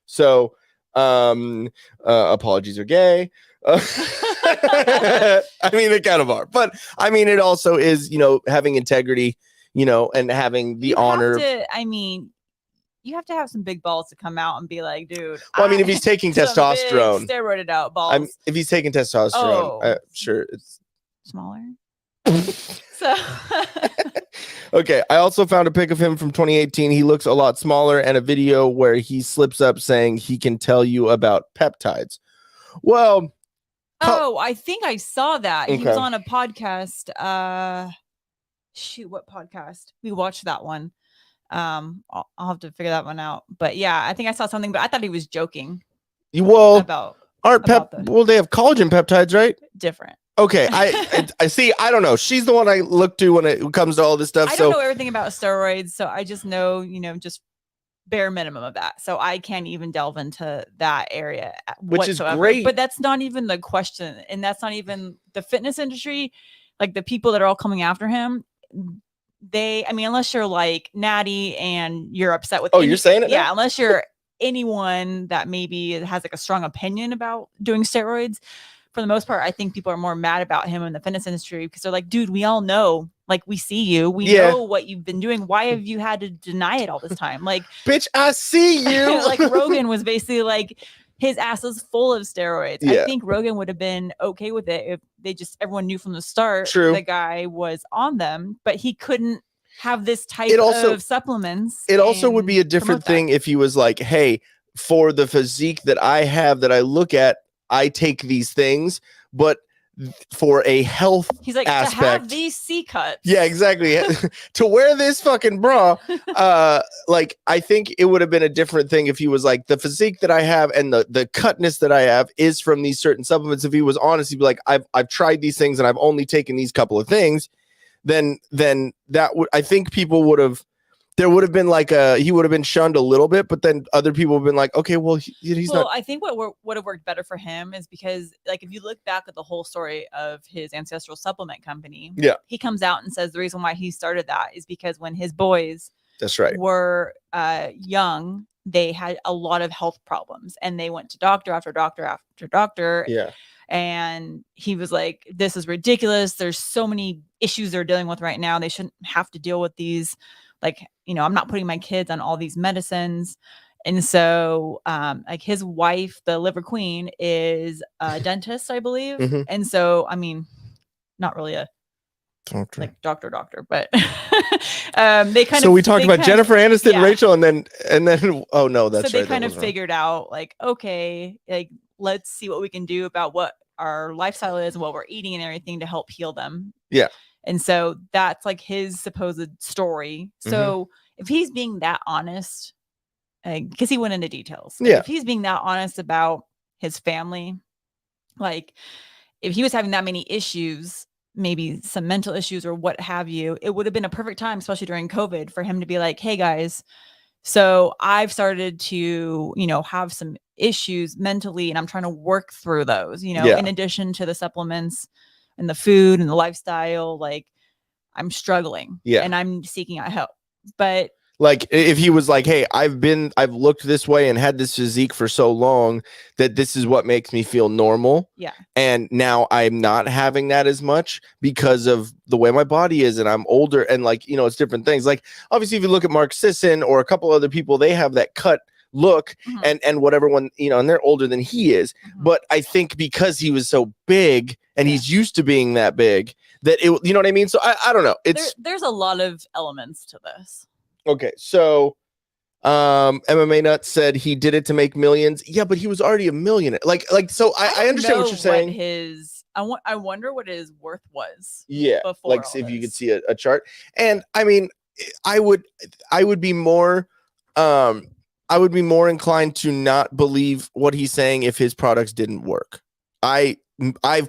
So apologies are gay. I mean, they kind of are, but I mean, it also is, having integrity, and having the honor. You have to have some big balls to come out and be like, dude. Well, I mean, if he's taking testosterone, steroided out balls. If he's taking testosterone, sure, it's smaller. So okay. I also found a pic of him from 2018. He looks a lot smaller, and a video where he slips up saying he can tell you about peptides. Well, I think I saw that. Okay. He was on a podcast. What podcast? We watched that one. I'll have to figure that one out. But yeah, I think I saw something, but I thought he was joking. Well, about they have collagen peptides, right? Different. Okay, I see. I don't know. She's the one I look to when it comes to all this stuff. I don't know everything about steroids, so I just know, just bare minimum of that. So I can't even delve into that area which whatsoever. Is great. But that's not even the question, and that's not even the fitness industry. Like the people that are all coming after him, unless you're like Natty and you're upset with. You're saying it? Yeah, now? unless you're anyone that maybe has like a strong opinion about doing steroids. For the most part, I think people are more mad about him in the fitness industry because they're like, dude, we all know, like, we see you. We know what you've been doing. Why have you had to deny it all this time? Like, bitch, I see you. Like Rogan was basically like, his ass is full of steroids. Yeah. I think Rogan would have been okay with it if everyone knew from the start the guy was on them, but he couldn't have this type of supplements. It also would be a different thing if he was like, hey, for the physique that I have that I look at, I take these things, but for a health he's like aspect, to have these C cuts. Yeah, exactly. To wear this fucking bra, like I think it would have been a different thing if he was like, the physique that I have and the cutness that I have is from these certain supplements. If he was honest, he'd be like, I've tried these things and I've only taken these couple of things. Then that would, I think people would have. There would have been like he would have been shunned a little bit, but then other people have been like, okay, well, he's not. I think what would have worked better for him is because, like, if you look back at the whole story of his Ancestral Supplement company, he comes out and says the reason why he started that is because when his boys were young, they had a lot of health problems and they went to doctor after doctor after doctor. Yeah. And he was like, this is ridiculous. There's so many issues they're dealing with right now. They shouldn't have to deal with these. Like, I'm not putting my kids on all these medicines. And so, like his wife, the liver queen, is a dentist, I believe. Mm-hmm. And so, I mean, not really a doctor, but they kind of. So we talked about Jennifer Aniston, Rachel, and then oh no, that's so they kind of figured out like, okay, like let's see what we can do about what our lifestyle is and what we're eating and everything to help heal them. Yeah. And so that's like his supposed story. So if he's being that honest, because he went into details. If he's being that honest about his family, like if he was having that many issues, maybe some mental issues or what have you, it would have been a perfect time, especially during COVID, for him to be like, hey guys, so I've started to, have some issues mentally and I'm trying to work through those, in addition to the supplements and the food and the lifestyle, like I'm struggling and I'm seeking out help. But like if he was like, hey, I've looked this way and had this physique for so long that this is what makes me feel normal. Yeah. And now I'm not having that as much because of the way my body is and I'm older and like, it's different things. Like obviously if you look at Mark Sisson or a couple other people, they have that cut look and whatever one, and they're older than he is. But I think because he was so big and he's used to being that big that it, you know what I mean? So I don't know. There's a lot of elements to this. Okay. So MMA Nut said he did it to make millions. Yeah, but he was already a millionaire. So I understand what you're saying. I wonder what his worth was. Yeah. Like if you could see a chart. And I mean, I would be more inclined to not believe what he's saying if his products didn't work. I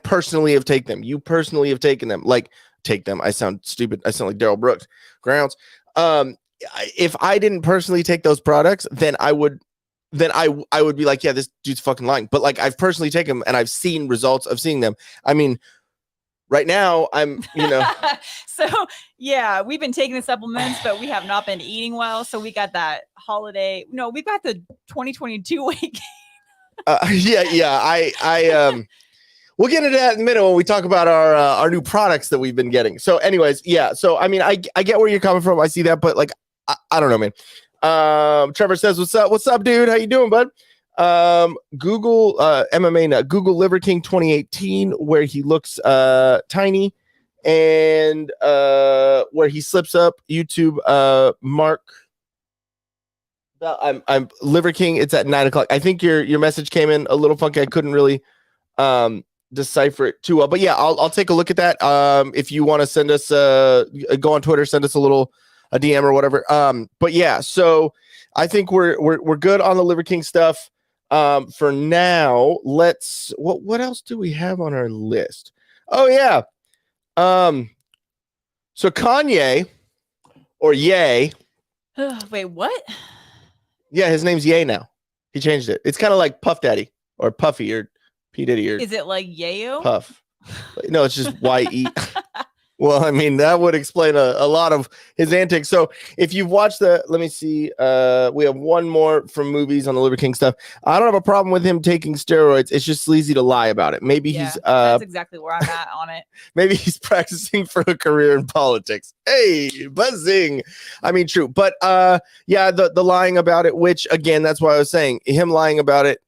personally have taken them. You personally have taken them. Like take them. I sound stupid. I sound like Daryl Brooks. Grounds. If I didn't personally take those products, then I would be like, yeah, this dude's fucking lying. But like I've personally taken them and I've seen results of seeing them. I mean, right now I'm, So yeah, we've been taking the supplements, but we have not been eating well. So we got that holiday. No, we got the 2022 weight gain. Yeah. We'll get into that in a minute when we talk about our new products that we've been getting. So, anyways, yeah. So, I mean, I get where you're coming from. I see that, but like, I don't know, man. Trevor says, "What's up? What's up, dude? How you doing, bud?" Google MMA nut. Google Liver King 2018, where he looks tiny, and where he slips up. YouTube Mark. I'm Liver King. It's at 9:00. I think your message came in a little funky. I couldn't really decipher it too well, but yeah, I'll take a look at that. If you want to send us go on Twitter, send us a DM or whatever. But yeah, so I think we're good on the Liver King stuff. For now, what else do we have on our list? Oh yeah. So Kanye or Ye. Wait, what? Yeah, his name's Ye now. He changed it. It's kind of like Puff Daddy or Puffy or P Diddy or is it like Yayo? Puff? No, it's just YE. Well, I mean, that would explain a lot of his antics. So if you've watched let me see, we have one more from movies on the Liver King stuff. I don't have a problem with him taking steroids. It's just sleazy to lie about it. Maybe he's that's exactly where I'm at on it. Maybe he's practicing for a career in politics. Hey, buzzing. I mean, true. But yeah, the lying about it, which again, that's why I was saying him lying about it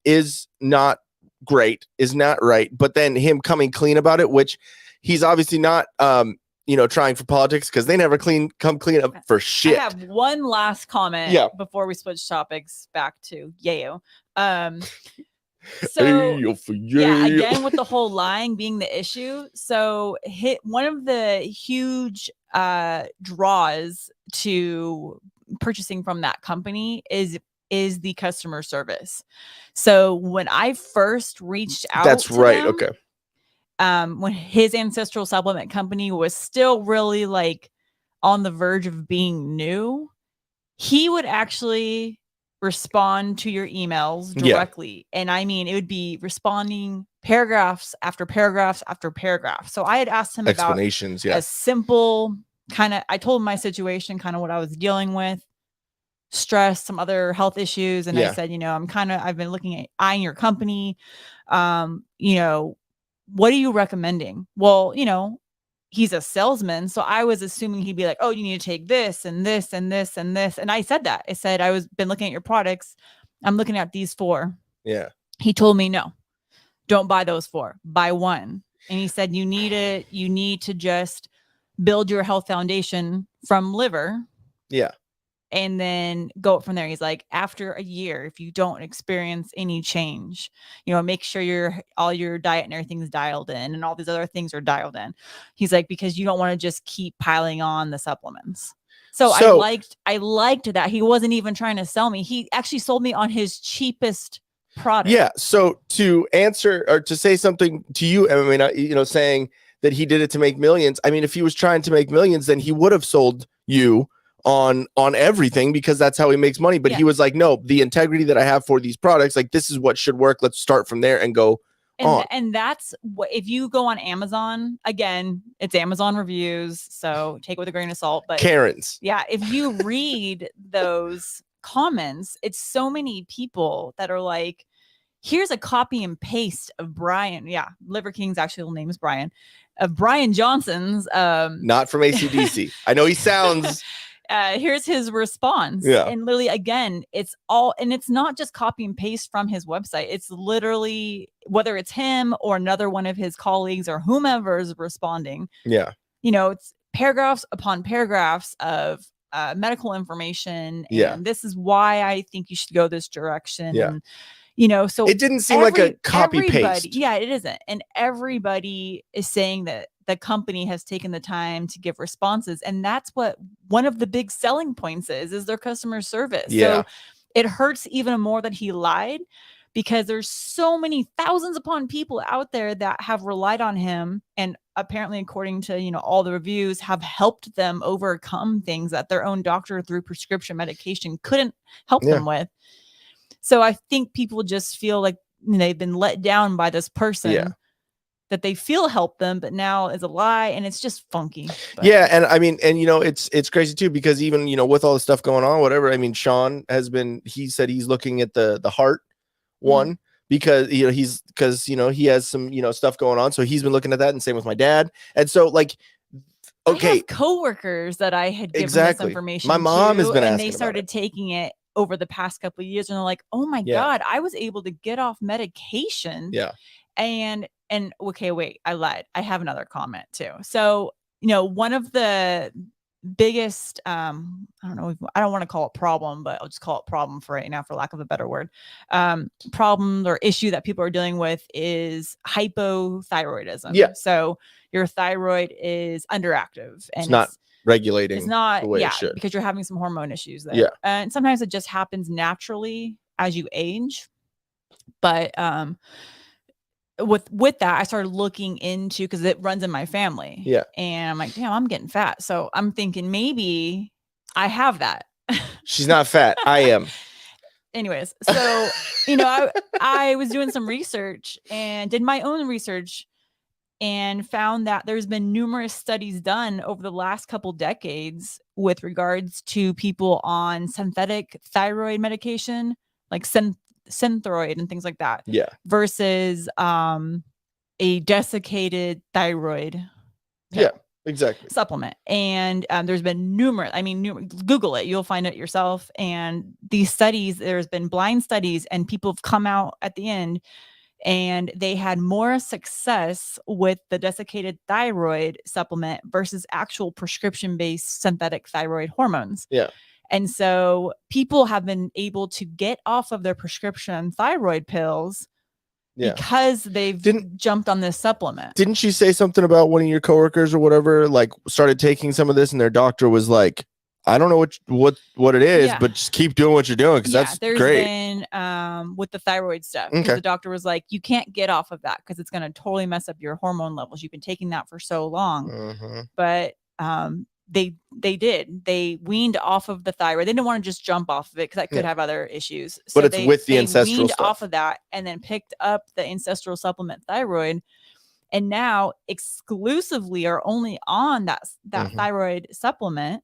is not great, is not right. But then him coming clean about it, which he's obviously not, trying for politics because they never come clean up for shit. I have one last comment before we switch topics back to Yayo. So yeah, again with the whole lying being the issue. So one of the huge draws to purchasing from that company is the customer service. So when I first reached out, that's right. Them, okay. When his Ancestral Supplement company was still really like on the verge of being new, he would actually respond to your emails directly. And I mean, it would be responding paragraphs after paragraphs after paragraph. So I had asked him explanations, about a simple I told him my situation, kind of what I was dealing with, stress, some other health issues. And I said, I've been eyeing your company. What are you recommending? Well, he's a salesman. So I was assuming he'd be like, oh, you need to take this and this and this and this. And I said that. I said, been looking at your products. I'm looking at these 4. Yeah. He told me, no, don't buy those 4. Buy one. And he said, you need to just build your health foundation from liver. Yeah. And then go up from there. He's like, after a year, if you don't experience any change, make sure all your diet and everything is dialed in and all these other things are dialed in. He's like, because you don't want to just keep piling on the supplements. So I liked that. He wasn't even trying to sell me. He actually sold me on his cheapest product. Yeah. So to answer or to say something to you, I mean, saying that he did it to make millions. I mean, if he was trying to make millions, then he would have sold you on everything because that's how he makes money. But he was like, no, the integrity that I have for these products, like this is what should work. Let's start from there and go on. And that's what, if you go on Amazon, again, it's Amazon reviews, so take it with a grain of salt. But Karens. Yeah, if you read those comments, it's so many people that are like, here's a copy and paste of Brian. Yeah, Liver King's actual name is Brian. Of Brian Johnson's. Not from AC/DC. I know he sounds. Here's his response. Yeah. And literally, again, it's not just copy and paste from his website. It's literally, whether it's him or another one of his colleagues or whomever is responding. Yeah. It's paragraphs upon paragraphs of medical information. And this is why I think you should go this direction. Yeah. And, so it didn't seem like a copy paste. Yeah, it isn't. And everybody is saying that the company has taken the time to give responses. And that's what one of the big selling points is their customer service. Yeah. So it hurts even more that he lied because there's so many thousands upon people out there that have relied on him. And apparently, according to, all the reviews, have helped them overcome things that their own doctor through prescription medication couldn't help them with. So I think people just feel like they've been let down by this person that they feel helped them, but now is a lie, and it's just funky. But. Yeah, and I mean, and it's crazy too because even with all the stuff going on, whatever. I mean, Sean he said he's looking at the heart one, because he has some stuff going on, so he's been looking at that, and same with my dad. And so like, okay, I have coworkers that I had given this information. My mom has been asking, and they started taking it over the past couple of years, and they're like, "Oh my god, I was able to get off medication." Yeah, and okay, wait, I lied. I have another comment too. So one of the biggest I don't want to call it problem, but I'll just call it problem for right now, for lack of a better word, problem or issue that people are dealing with is hypothyroidism. Yeah, so your thyroid is underactive and it's not regulating. It's not the way it should, because you're having some hormone issues there. Yeah, and sometimes it just happens naturally as you age. But with that, I started looking into, because it runs in my family. Yeah. And I'm like, damn, I'm getting fat. So I'm thinking maybe I have that. She's not fat. I am. Anyways, so I was doing some research and did my own research and found that there's been numerous studies done over the last couple decades with regards to people on synthetic thyroid medication, like Synthroid and things like that. Yeah. Versus a desiccated thyroid pill. Yeah, exactly. Supplement. And there's been numerous, Google it, you'll find it yourself. And these studies, there's been blind studies, and people have come out at the end and they had more success with the desiccated thyroid supplement versus actual prescription-based synthetic thyroid hormones. Yeah. And so people have been able to get off of their prescription thyroid pills because they've jumped on this supplement. Didn't you say something about one of your coworkers or whatever, like started taking some of this and their doctor was like, I don't know what it is, but just keep doing what you're doing, because that's there's great. Been with the thyroid stuff. Okay. The doctor was like, you can't get off of that because it's going to totally mess up your hormone levels. You've been taking that for so long. But they did. They weaned off of the thyroid. They didn't want to just jump off of it because that could have other issues. So but it's with the ancestral weaned stuff. Off of that, and then picked up the ancestral supplement thyroid, and now exclusively are only on that thyroid supplement,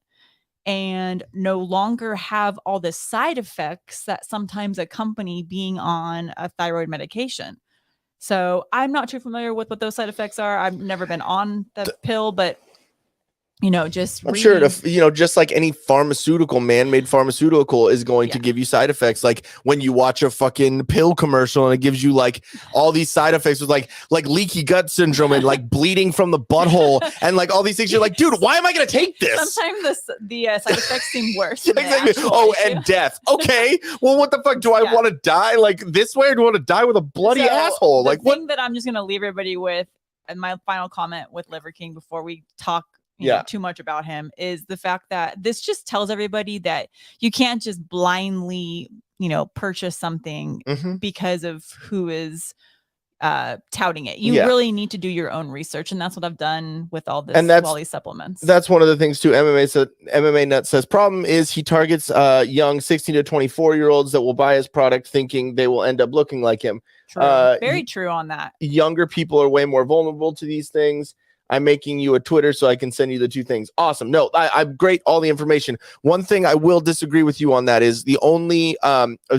and no longer have all the side effects that sometimes accompany being on a thyroid medication. So I'm not too familiar with what those side effects are. I've never been on the pill, but just I'm sure just like any pharmaceutical, man-made pharmaceutical is going to give you side effects. Like when you watch a fucking pill commercial and it gives you like all these side effects with like leaky gut syndrome and like bleeding from the butthole and like all these things. You're like, dude, why am I going to take this? Sometimes the side effects seem worse. Exactly. Oh, and death. Okay. Well, what the fuck? Do I want to die like this way, or do I want to die with a bloody asshole? Like what? That I'm just going to leave everybody with, and my final comment with Liver King before we talk too much about him, is the fact that this just tells everybody that you can't just blindly purchase something because of who is touting it. You really need to do your own research, and that's what I've done with all this, and all these supplements. That's one of the things too. MMA Nut says problem is he targets young 16 to 24-year-olds that will buy his product thinking they will end up looking like him. True. Very true on that. Younger people are way more vulnerable to these things. I'm making you a Twitter so I can send you the two things. Awesome. No, I'm great. All the information. One thing I will disagree with you on that is the only,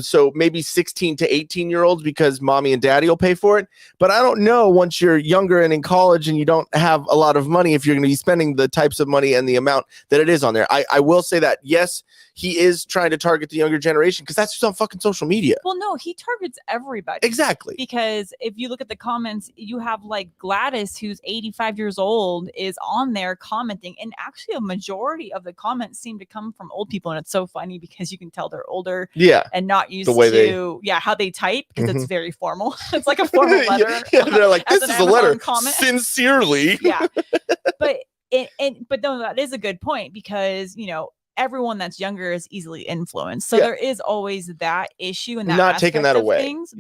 so maybe 16 to 18-year-olds because mommy and daddy will pay for it. But I don't know once you're younger and in college and you don't have a lot of money, if you're going to be spending the types of money and the amount that it is on there. I will say that, yes, he is trying to target the younger generation because that's just on fucking social media. Well, no, he targets everybody. Exactly. Because if you look at the comments, you have like Gladys, who's 85 years old, is on there commenting. And actually a majority of the comments seem to come from old people. And it's so funny because you can tell they're older and not used to how they type, because it's very formal. It's like a formal letter. They're like, this is a letter comment. Sincerely. But no, that is a good point because, everyone that's younger is easily influenced. So there is always that issue and that not taking that away. Things.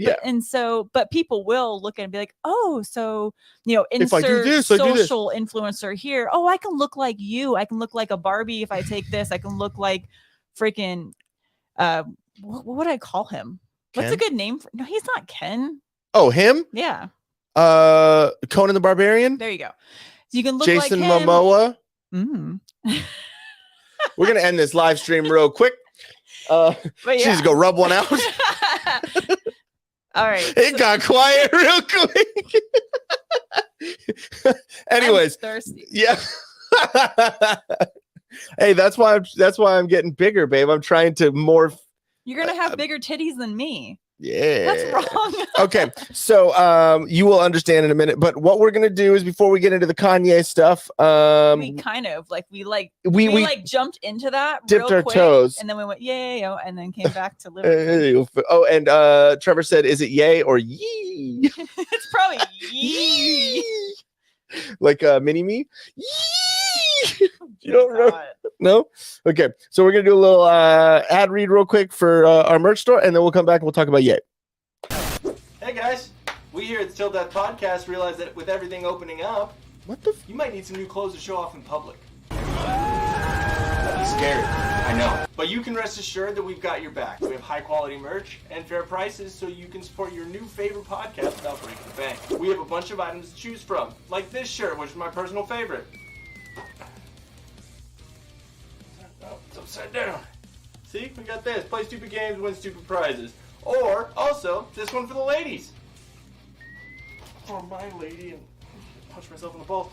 But people will look at it and be like, oh, so, if I do this, social influencer here. Oh, I can look like you. I can look like a Barbie if I take this. I can look like freaking, what would I call him? Ken? What's a good name for? No, he's not Ken. Oh, him? Yeah. Conan the Barbarian. There you go. So you can look Jason like him. Momoa. We're gonna end this live stream real quick. She needs to go rub one out. All right. It got quiet real quick. Anyways, I'm thirsty. yeah. Hey, that's why I'm getting bigger, babe. I'm trying to morph. You're gonna have bigger titties than me. Yeah. That's wrong. Okay. So you will understand in a minute. But what we're gonna do is before we get into the Kanye stuff, we kind of like we jumped into that, dipped real our quick, toes, and then we went yay, and then came back to live. Oh, and Trevor said, "Is it yay or yee?" It's probably yee. Like mini me. Yee! You don't know? No? Okay. So we're gonna do a little ad read real quick for our merch store, and then we'll come back and we'll talk about yay. Hey guys, we here at Still Death Podcast realize that with everything opening up, you might need some new clothes to show off in public. That'd be scary, I know. But you can rest assured that we've got your back. We have high quality merch and fair prices so you can support your new favorite podcast without breaking the bank. We have a bunch of items to choose from, like this shirt, which is my personal favorite. Oh, it's upside down. See, we got this. Play stupid games, win stupid prizes. Or, also, this one for the ladies. For my lady, and punch myself in the balls.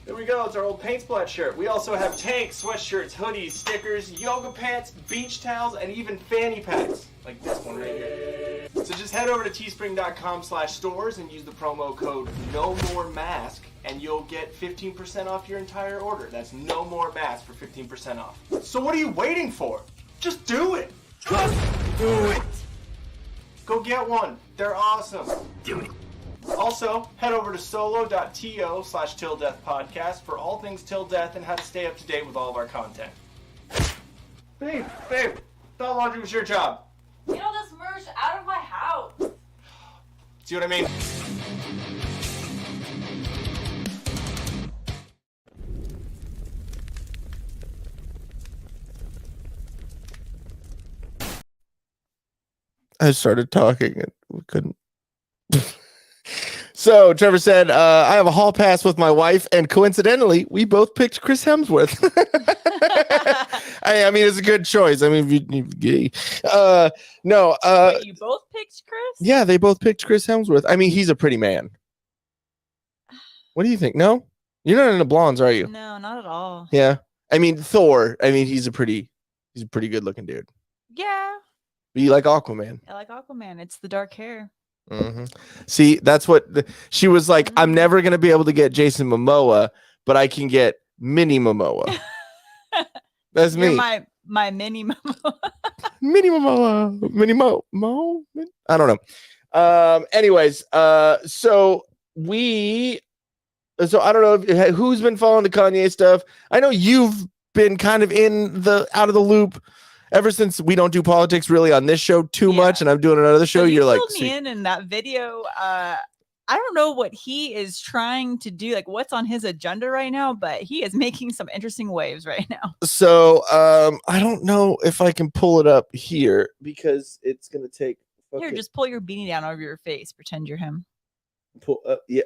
There we go, it's our old paint splat shirt. We also have tanks, sweatshirts, hoodies, stickers, yoga pants, beach towels, and even fanny packs. Like this one right here. So just head over to teespring.com/stores and use the promo code NOMOREMASK and you'll get 15% off your entire order. That's No More Mask for 15% off. So what are you waiting for? Just do it. Just do it. Go get one. They're awesome. Do it. Also, head over to solo.to/tilldeathpodcast for all things Till Death and how to stay up to date with all of our content. Babe, thought laundry was your job. Get all this merch out of my house. See what I mean? I started talking and we couldn't. So Trevor said, I have a hall pass with my wife, and coincidentally, we both picked Chris Hemsworth. I mean, it's a good choice. I mean, no. Wait, you both picked Chris? Yeah, they both picked Chris Hemsworth. I mean, he's a pretty man. What do you think? No? You're not into blondes, are you? No, not at all. Yeah. I mean, Thor, he's a pretty good looking dude. Yeah. But you like Aquaman? I like Aquaman. It's the dark hair. Mm-hmm. See, that's what she was like. Mm-hmm. I'm never gonna be able to get Jason Momoa, but I can get Mini Momoa. That's me. You're my Mini Momoa. Mini Momoa. Mini Mo. I don't know. Anyways, so I don't know who's been following the Kanye stuff. I know you've been kind of out of the loop. Ever since we don't do politics really on this show too much, and I'm doing another show, you're like, me in that video. I don't know what he is trying to do, like what's on his agenda right now, but he is making some interesting waves right now. So I don't know if I can pull it up here because it's gonna take. Here, just pull your beanie down over your face. Pretend you're him. Pull up, yeah.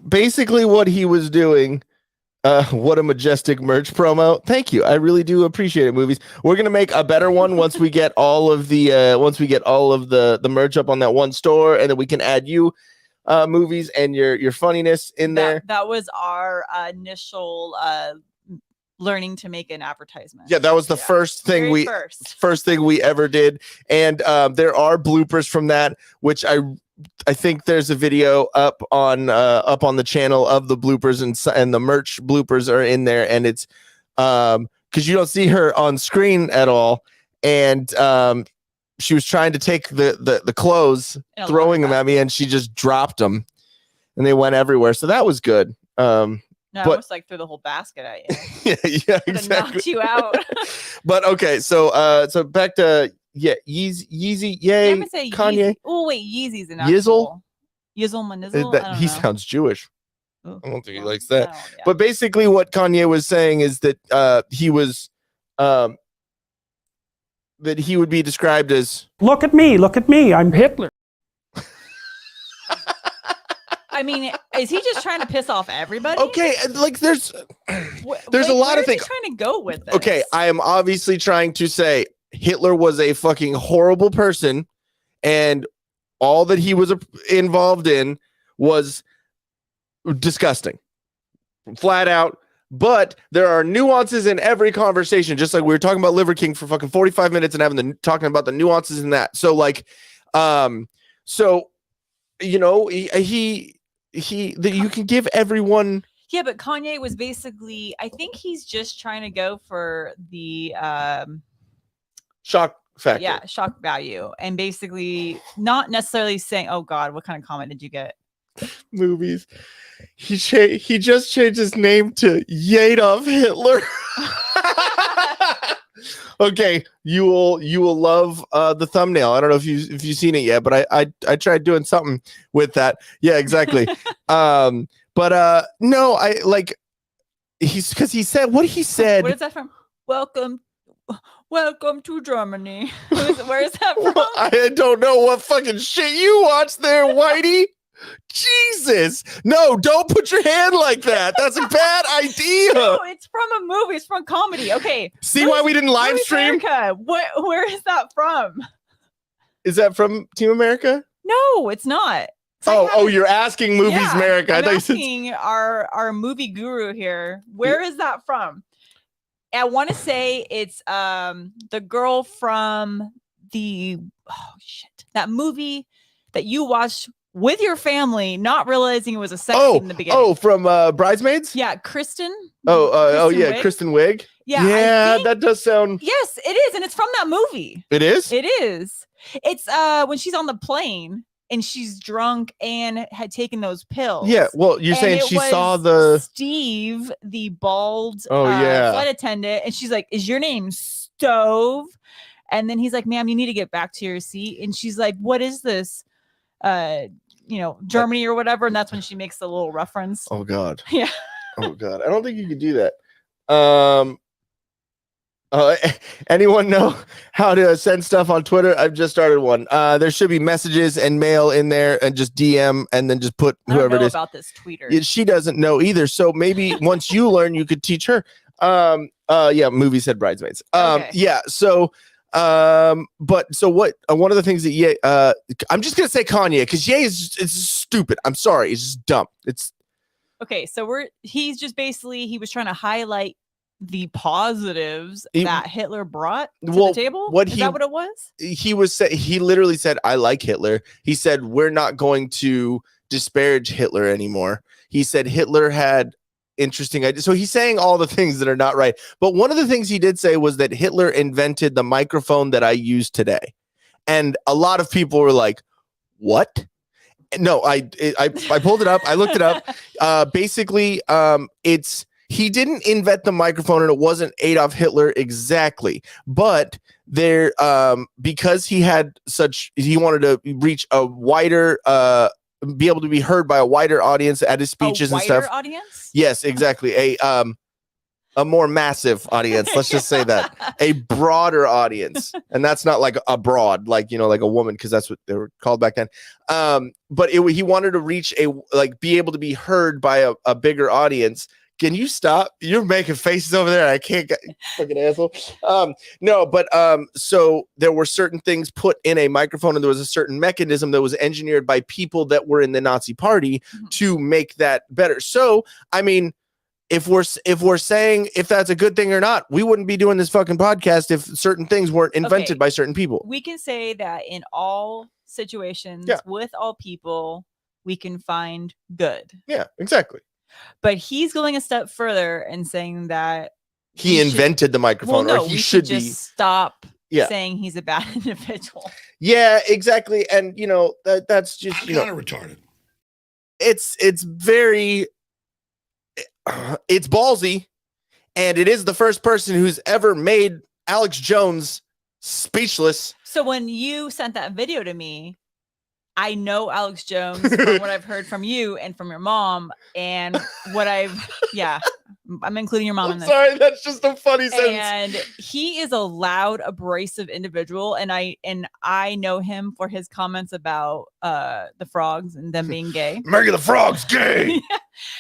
Basically what he was doing, what a majestic merch promo. Thank you. I really do appreciate it, movies. We're gonna make a better one once we get all of the the merch up on that one store, and then we can add you movies and your funniness in there. That was our initial learning to make an advertisement. Yeah, that was the first thing we ever did, and there are bloopers from that, which I think there's a video up on the channel of the bloopers, and the merch bloopers are in there, and it's because you don't see her on screen at all, and she was trying to take the clothes, throwing them at me, and she just dropped them, and they went everywhere. So that was good. No, I almost like threw the whole basket at you. yeah, exactly. Knocked you out. But okay, so back to. Yeah, Yeezy, yay, I'm gonna say Kanye. Oh wait, Yeezy's an Yizzle? Manizzle. He sounds Jewish. Ooh. I don't think he likes that. Yeah. But basically, what Kanye was saying is that he was that he would be described as look at me, I'm Hitler. I mean, is he just trying to piss off everybody? Okay, like there's a lot of things. Trying to go with this? Okay, I am obviously trying to say Hitler was a fucking horrible person, and all that he was involved in was disgusting, flat out. But there are nuances in every conversation, just like we were talking about Liver King for fucking 45 minutes and talking about the nuances in that. So like, so you know, you can give everyone. Yeah, but Kanye was basically, I think he's just trying to go for the shock factor. Yeah, shock value, and basically not necessarily saying, "Oh God, what kind of comment did you get?" Movies. He just changed his name to Adolf Hitler. Okay, you will love the thumbnail. I don't know if you've seen it yet, but I tried doing something with that. Yeah, exactly. But no, I like because he said what he said. What is that from? Welcome to Germany. Where is that from? I don't know what fucking shit you watch there, Whitey. Jesus, no, don't put your hand like that. That's a bad idea. No, it's from a movie. It's from comedy. Okay. See why we didn't live stream? Where is that from? Is that from Team America? No, it's not. Oh, you're asking Movies America. I'm asking our movie guru here. Where is that from? I want to say it's the girl from that movie that you watched with your family, not realizing it was a sex scene in the beginning. Oh, from Bridesmaids? Yeah, Kristen. Kristen Wiig. Yeah, that does sound. Yes, it is, and it's from that movie. It is. It is. It's when she's on the plane and she's drunk and had taken those pills. Yeah, well, you're saying she saw the Steve, the bald flight attendant, and she's like, "Is your name Stove?" And then he's like, "Ma'am, you need to get back to your seat." And she's like, "What is this? Germany or whatever." And that's when she makes the little reference. Oh God. Yeah. Oh God. I don't think you could do that. Anyone know how to send stuff on Twitter? I've just started one. There should be messages and mail in there, and just DM and then just put whoever it is. About this tweeter. She doesn't know either. So maybe once you learn, you could teach her. Movie said Bridesmaids. Okay. Yeah. So but so what? One of the things that I'm just gonna say Kanye because Ye is stupid. I'm sorry, it's just dumb. It's okay. So he's just basically he was trying to highlight the positives that Hitler brought to the table. Is that what it was? He literally said, "I like Hitler." He said, "We're not going to disparage Hitler anymore." He said Hitler had interesting idea. So he's saying all the things that are not right. But one of the things he did say was that Hitler invented the microphone that I use today. And a lot of people were like, "What?" No, I pulled it up. I looked it up. Basically, he didn't invent the microphone, and it wasn't Adolf Hitler exactly. But there, because he wanted to reach a wider be able to be heard by a wider audience at his speeches and stuff. Audience? Yes, exactly. A more massive audience. Let's just say that. A broader audience. And that's not like a broad, like, like a woman, because that's what they were called back then. But he wanted to reach be able to be heard by a bigger audience. Can you stop? You're making faces over there. I can't get fucking asshole. No, but so there were certain things put in a microphone, and there was a certain mechanism that was engineered by people that were in the Nazi party to make that better. So, I mean, if we're saying if that's a good thing or not, we wouldn't be doing this fucking podcast if certain things weren't invented by certain people. We can say that in all situations with all people, we can find good. Yeah, exactly. But he's going a step further and saying that he invented the microphone, or he should just stop saying he's a bad individual. Yeah, exactly. And that's just kind of retarded. It's very it's ballsy, and it is the first person who's ever made Alex Jones speechless. So when you sent that video to me, I know Alex Jones from what I've heard from you and from your mom and what I'm including your mom in this. Sorry, that's just a funny sentence. And he is a loud, abrasive individual, and I know him for his comments about the frogs and them being gay. Murray the Frog's gay.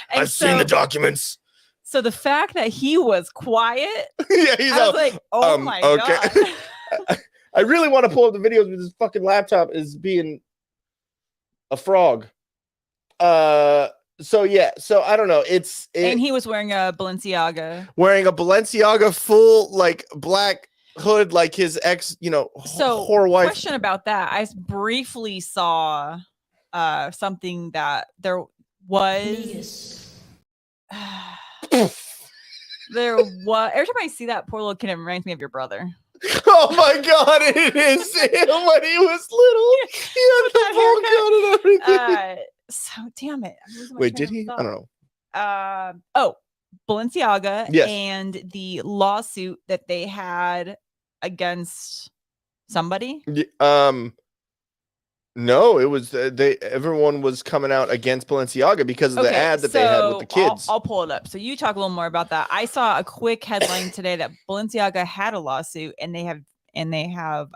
I've seen the documents. So the fact that he was quiet, yeah, he's I was like, oh my god. I really want to pull up the videos, but this fucking laptop is being a frog. So yeah, so I don't know. And he was wearing a Balenciaga. Full like black hood, like his ex, so whore wife. Question about that. I briefly saw something that there was every time I see that poor little kid, it reminds me of your brother. Oh my god, it is him when he was little. He had the full coat and everything. So damn it. Wait, did he? I don't know. Balenciaga yes. And the lawsuit that they had against somebody. No, it was everyone was coming out against Balenciaga because of the ad that they had with the kids. I'll pull it up. So you talk a little more about that. I saw a quick headline today that Balenciaga had a lawsuit and they have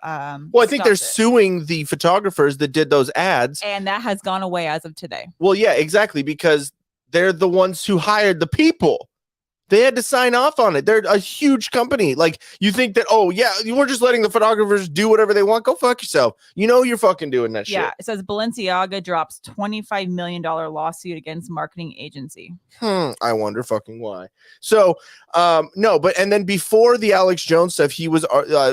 well, I think they're suing the photographers that did those ads, and that has gone away as of today. Well, yeah, exactly, because they're the ones who hired the people. They had to sign off on it. They're a huge company. Like, you think that, oh, yeah, we're just letting the photographers do whatever they want. Go fuck yourself. You're fucking doing that shit. Yeah, it says Balenciaga drops $25 million lawsuit against marketing agency. I wonder fucking why. So, no, but, and then before the Alex Jones stuff, he was,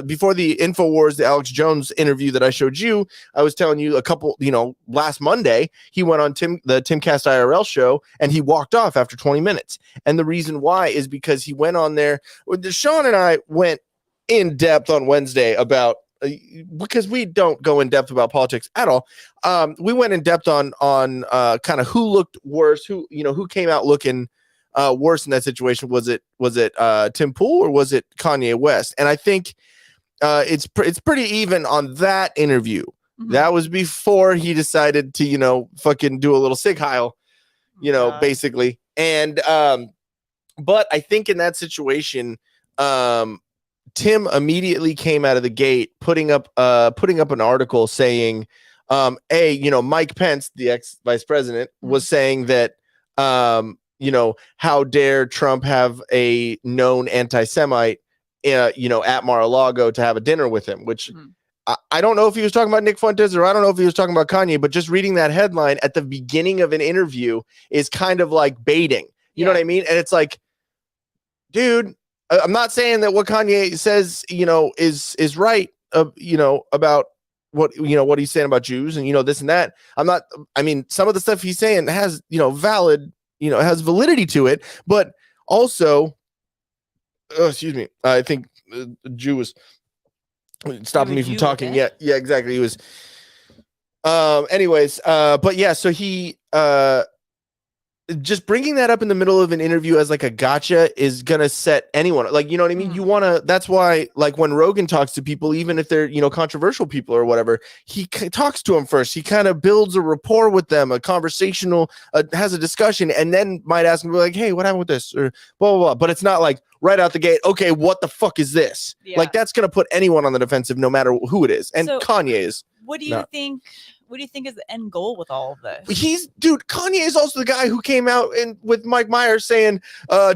before the InfoWars, the Alex Jones interview that I showed you, I was telling you a couple, last Monday, he went on the Timcast IRL show and he walked off after 20 minutes. And the reason why is because he went on there. Sean and I went in depth on Wednesday about because we don't go in depth about politics at all. We went in depth on kind of who looked worse, who came out looking worse in that situation. Was it Tim Pool or was it Kanye West? And I think it's pretty even on that interview. Mm-hmm. That was before he decided to fucking do a little sig heil, basically. And but I think in that situation, Tim immediately came out of the gate, putting up an article saying, Mike Pence, the ex-vice president, was saying that, how dare Trump have a known anti-Semite, at Mar-a-Lago to have a dinner with him, which I don't know if he was talking about Nick Fuentes or I don't know if he was talking about Kanye, but just reading that headline at the beginning of an interview is kind of like baiting. You know what I mean? And it's like, dude, I'm not saying that what Kanye says, is right, about what he's saying about Jews and, this and that. Some of the stuff he's saying has, valid, has validity to it, but also, excuse me, I think the Jew was stopping me from talking. Yeah, exactly. He was, but yeah, so he, just bringing that up in the middle of an interview as like a gotcha is gonna set anyone like, you know what I mean? You want to, that's why like when Rogan talks to people, even if they're, controversial people or whatever, he talks to them first. He kind of builds a rapport with them, a conversational, has a discussion, and then might ask them like, hey, what happened with this? Or blah, blah, blah. But it's not like right out the gate, okay, what the fuck is this? Yeah. Like that's going to put anyone on the defensive no matter who it is. And so, Kanye is. What do you think? What do you think is the end goal with all of this? Kanye is also the guy who came out with Mike Myers saying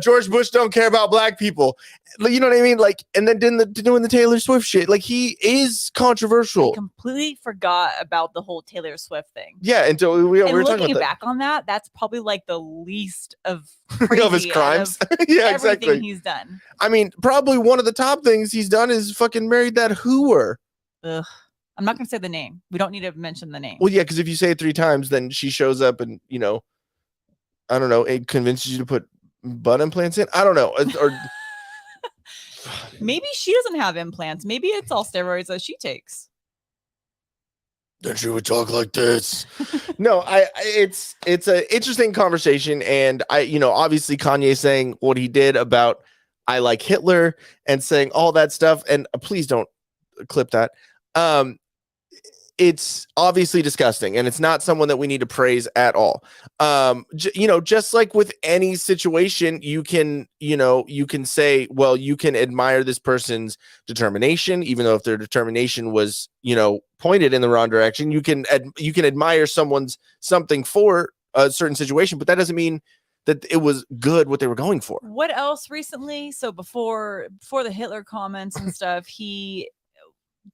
George Bush don't care about black people. You know what I mean? Like, and then doing the Taylor Swift shit. Like, he is controversial. I completely forgot about the whole Taylor Swift thing. Yeah, until we were talking about looking back on that, that's probably like the least of his crimes. Yeah, exactly. Everything he's done. Probably one of the top things he's done is fucking married that hooer. Ugh. I'm not going to say the name. We don't need to mention the name. Well, yeah, because if you say it 3 times, then she shows up and, I don't know, it convinces you to put butt implants in. I don't know. Or maybe she doesn't have implants. Maybe it's all steroids that she takes. Then she would talk like this. No, it's an interesting conversation. And obviously Kanye saying what he did about I like Hitler and saying all that stuff. And please don't clip that. it's obviously disgusting, and it's not someone that we need to praise at all. Just like with any situation, you can say, well, you can admire this person's determination, even though if their determination was, pointed in the wrong direction. You can admire someone's something for a certain situation, but that doesn't mean that it was good what they were going for. What else recently? So before the Hitler comments and stuff,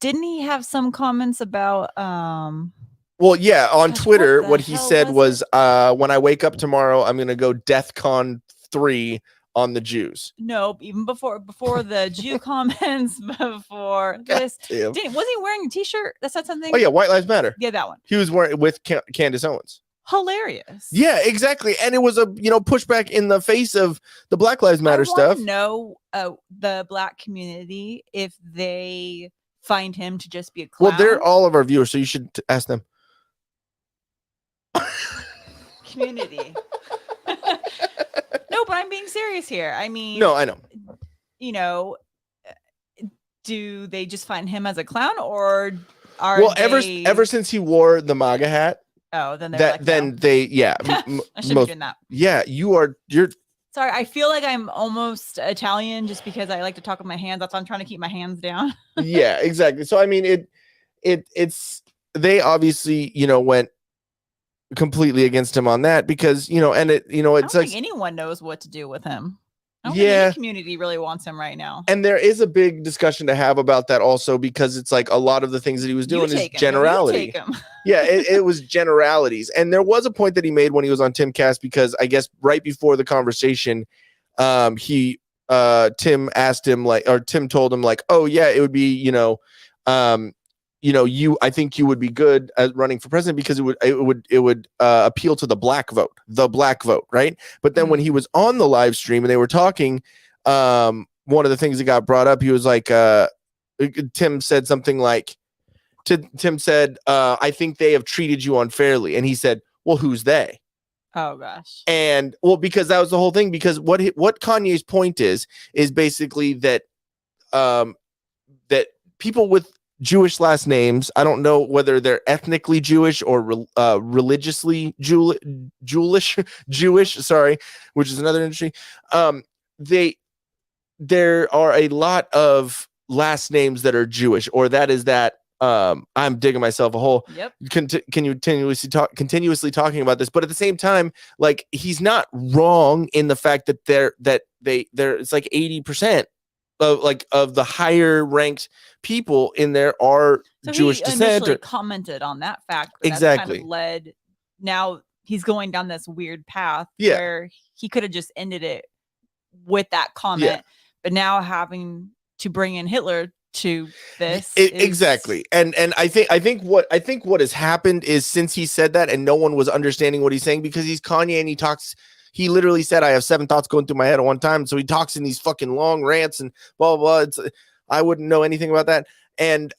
didn't he have some comments about well, yeah, on Twitter, what he said was when I wake up tomorrow, I'm gonna go DEFCON 3 on the Jews. No, even before the Jew comments, before this, wasn't he wearing a t-shirt that said something? Oh yeah, White Lives Matter. Yeah, that one. He was wearing with Candace Owens. Hilarious. Yeah, exactly. And it was a pushback in the face of the Black Lives Matter stuff. No, the Black community, if they find him to just be a clown. Well, they're all of our viewers, so you should ask them. Community. No, but I'm being serious here. I mean, no, I know. Do they just find him as a clown, or are ever since he wore the MAGA hat? Oh, then I shouldn't be doing that. Yeah, you're. Sorry, I feel like I'm almost Italian just because I like to talk with my hands. That's why I'm trying to keep my hands down. Yeah, exactly. So I mean, it's they obviously went completely against him on that because I don't think anyone knows what to do with him. I don't think any community really wants him right now. And there is a big discussion to have about that also, because it's like a lot of the things that he was doing is generality. Yeah, it was generalities. And there was a point that he made when he was on Timcast, because I guess right before the conversation, Tim asked him Tim told him oh yeah, it would be, I think you would be good at running for president because it would appeal to the black vote, right? But then when he was on the live stream and they were talking, one of the things that got brought up, he was like, Tim said something like, Tim said, I think they have treated you unfairly. And he said, well, who's they? Oh gosh. And well, because that was the whole thing, because what Kanye's point is basically that, that people with Jewish last names, I don't know whether they're ethnically Jewish or religiously Jewish, sorry, which is another industry. There are a lot of last names that are Jewish, or that is that. I'm digging myself a hole. Yep. Continuously talking about this, but at the same time, like, he's not wrong in the fact that they're it's like 80% of the higher ranked people in there are Jewish descent. Or commented on that fact. Exactly. Kind of now he's going down this weird path where he could have just ended it with that comment, but now having to bring in Hitler to this exactly. And I think what has happened is, since he said that and no one was understanding what he's saying, because he's Kanye and he literally said, I have 7 thoughts going through my head at one time. So he talks in these fucking long rants and blah, blah, blah. I wouldn't know anything about that. And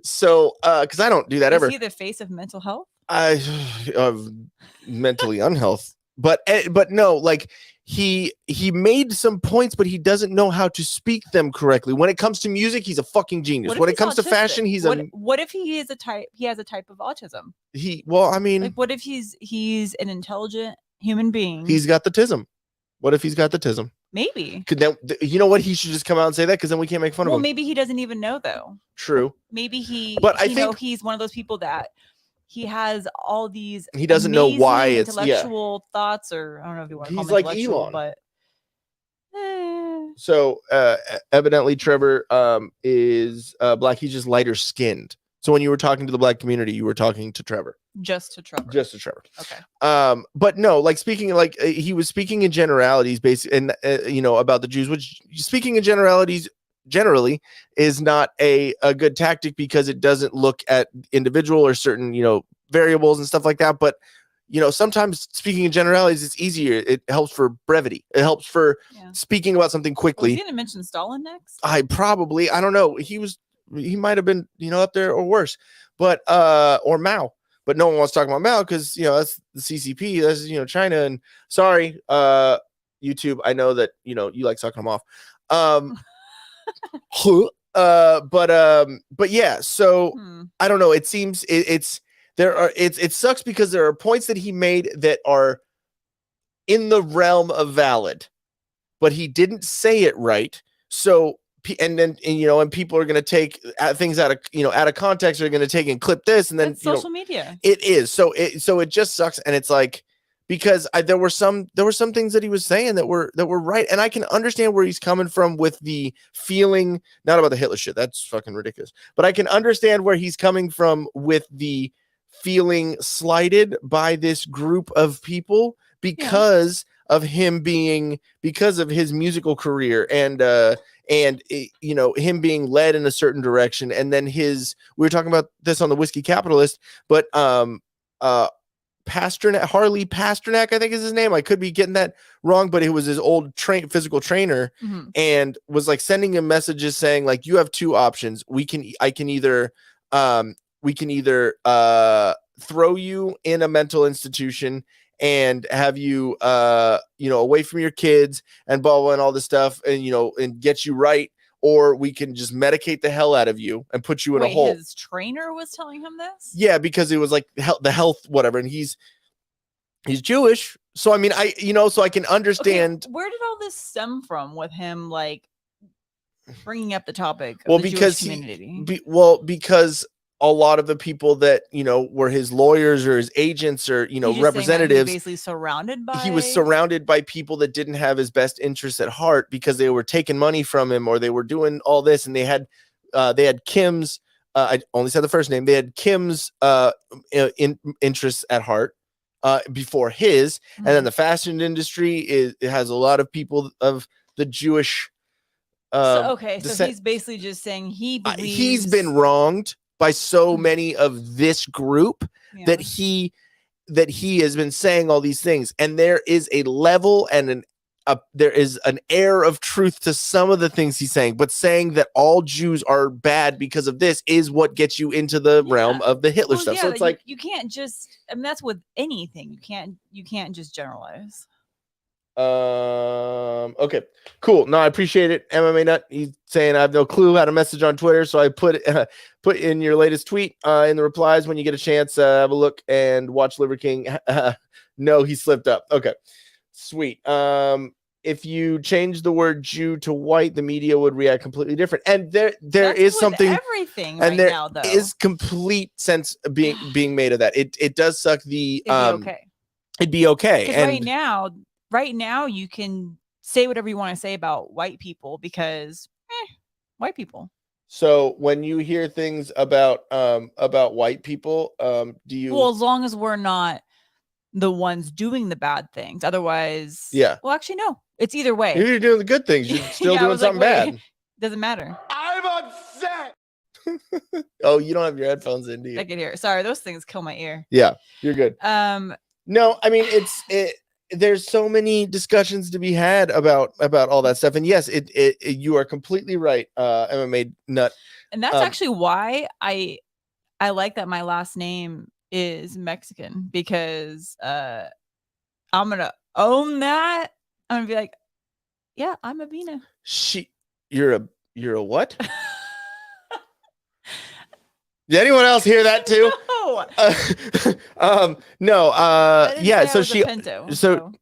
so because I don't do that ever. Is he the face of mental health? Of mentally unhealth. But no, like, he made some points, but he doesn't know how to speak them correctly. When it comes to music, he's a fucking genius. When it comes to fashion, he's what if he is he has a type of autism? What if he's an intelligent human being? He's got the tism. What if he's got the tism? Maybe. You know what? He should just come out and say that, because then we can't make fun of him. Well, maybe he doesn't even know, though. True. Maybe I think he's one of those people that he has all these. He doesn't know why it's intellectual thoughts, or I don't know if you want to call him like intellectual, Elon. But so evidently Trevor is black. He's just lighter skinned. So when you were talking to the black community, you were talking to Trevor. Just to Trevor. Okay. But no, like, he was speaking in generalities, basically, and about the Jews, which, speaking in generalities generally is not a good tactic, because it doesn't look at individual or certain variables and stuff like that. But sometimes speaking in generalities, it's easier. It helps for brevity. It helps for speaking about something quickly. Was he gonna mention Stalin next? I don't know. He might have been up there or worse, but or Mao. But no one wants to talk about Mao because that's the CCP. That's China. And sorry, YouTube. I know that you like sucking them off. But yeah, so I don't know. It seems it sucks because there are points that he made that are in the realm of valid, but he didn't say it right. So and people are going to take things out of context. They're going to take and clip this, and then it's social media. It is so it just sucks, and it's like because there were some things that he was saying that were right, and I can understand where he's coming from with the feeling, not about the Hitler shit, that's fucking ridiculous, but I can understand where he's coming from with the feeling slighted by this group of people because of him because of his musical career and him being led in a certain direction, and then we were talking about this on the Whiskey Capitalist, but Harley Pasternak, I think is his name. I could be getting that wrong, but it was his old physical trainer, and was like sending him messages saying like, you have two options. We can either throw you in a mental institution and have you away from your kids and blah blah and all this stuff, and get you right, or we can just medicate the hell out of you and put you in a hole. His trainer was telling him this? Yeah, because it was like the health whatever, and he's Jewish, so I mean so I can understand. Okay, where did all this stem from with him like bringing up the topic of the because Jewish community? Because a lot of the people that were his lawyers or his agents or representatives, basically he was surrounded by people that didn't have his best interests at heart, because they were taking money from him, or they were doing all this, and they had Kim's I only said the first name, they had Kim's interests at heart before his. And then the fashion industry it has a lot of people of the Jewish so he's basically just saying he believes he's been wronged by so many of this group that he has been saying all these things, and there is a level and there is an air of truth to some of the things he's saying, but saying that all Jews are bad because of this is what gets you into the realm of the Hitler stuff. So it's like you can't just, I mean, that's with anything. You can't just generalize. Okay, cool. No, I appreciate it. MMA Nut, he's saying I have no clue how to message on Twitter, so I put in your latest tweet in the replies when you get a chance. Have a look and watch Liver King. No, he slipped up. Okay, sweet. If you change the word Jew to white, the media would react completely different. And there is something everything and right there now, though. is complete sense being made of that. It does suck. It'd be okay. And right now you can say whatever you want to say about white people because white people. So when you hear things about white people, do you? Well, as long as we're not the ones doing the bad things, otherwise, yeah. Well, actually, no. It's either way. You're doing the good things. You're still doing something bad. Doesn't matter. I'm upset. Oh, you don't have your headphones in, do you? I can hear. Sorry, those things kill my ear. Yeah, you're good. No, I mean there's so many discussions to be had about all that stuff, and yes, you are completely right, MMA Nut. And that's actually why I like that my last name is Mexican, because I'm gonna own that. I'm gonna be like, yeah, I'm a Vina. You're a what? Did anyone else hear that too? No. No. Yeah. So Pinto, so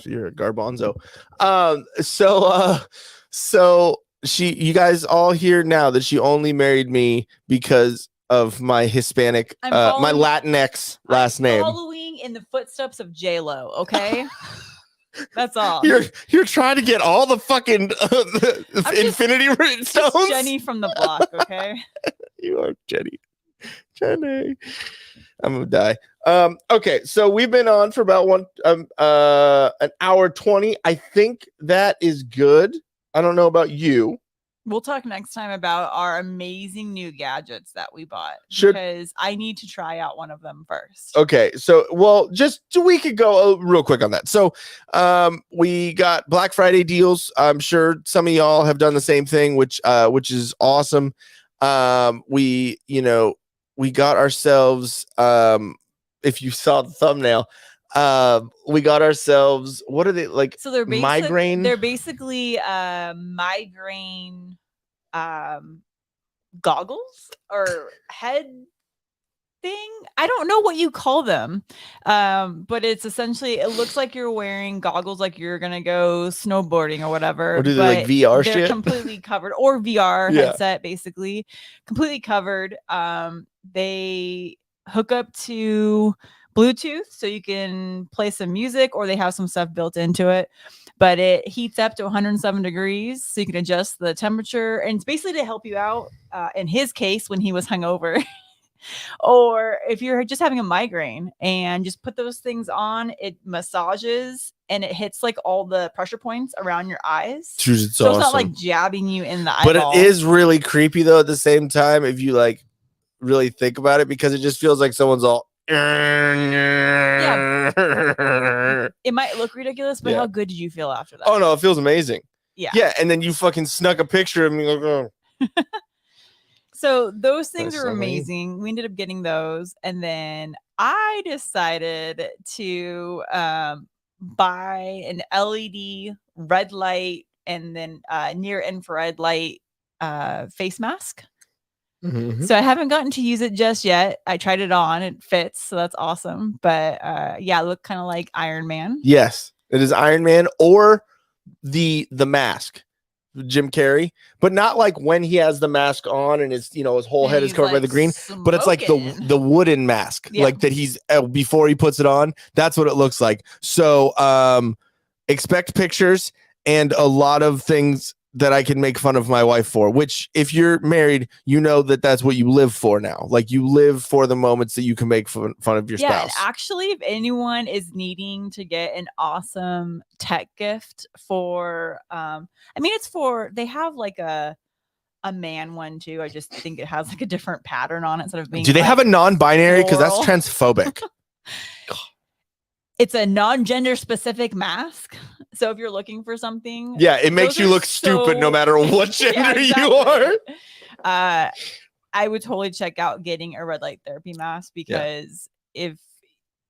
you're a garbanzo. So you guys all hear now that she only married me because of my Hispanic, my Latinx last name. Following in the footsteps of J-Lo. Okay. That's all. You're trying to get all the fucking infinity stones. Jenny from the block, okay? You are Jenny. I'm gonna die. Okay, so we've been on for about an hour 20. I think that is good. I don't know about you. We'll talk next time about our amazing new gadgets that we bought, because I need to try out one of them first. Okay, so just we could go real quick on that. So we got Black Friday deals. I'm sure some of y'all have done the same thing, which is awesome. We got ourselves, if you saw the thumbnail, We got ourselves, what are they like? So they're migraine. They're basically migraine goggles or head thing. I don't know what you call them. But it's essentially, it looks like you're wearing goggles like you're gonna go snowboarding or whatever. Or do they but like VR they're shit? completely covered, or VR Yeah. headset, basically completely covered. They hook up to Bluetooth so you can play some music, or they have some stuff built into it, but it heats up to 107 degrees so you can adjust the temperature, and it's basically to help you out in his case when he was hungover. Or if you're just having a migraine, and just put those things on, it massages and it hits like all the pressure points around your eyes. Dude, it's so awesome. It's not like jabbing you in the But eyeball. it is really creepy though at the same time if you like really think about it, because it just feels like someone's all Yeah. It might look ridiculous, but Yeah. how good did you feel after that? Oh no, it feels amazing. Yeah. Yeah, and then you fucking snuck a picture of me like, oh. So those things That's are so neat. amazing. We ended up getting those, and then I decided to buy an LED red light and then near infrared light face mask. Mm-hmm. So I haven't gotten to use it just yet. I tried it on; it fits, so that's awesome. But yeah, it looked kind of like Iron Man. Yes, it is Iron Man or the mask, Jim Carrey, but not like when he has the mask on and his his whole And head is he's, covered by like, the green, but it's like smoking. the wooden mask, Yeah. like that he's before he puts it on. That's what it looks like. So expect pictures and a lot of things that I can make fun of my wife for, which if you're married, you know that that's what you live for now. Like you live for the moments that you can make fun of your Yeah, and spouse. actually, if anyone is needing to get an awesome tech gift for, I mean, they have like a man one too. I just think it has like a different pattern on it instead of being. Do they have a non-binary? Because that's floral. transphobic. It's a non-gender specific mask. So if you're looking for something, Yeah, it makes those you are look stupid no matter what Yeah, gender you exactly. are. I would totally check out getting a red light therapy mask, because if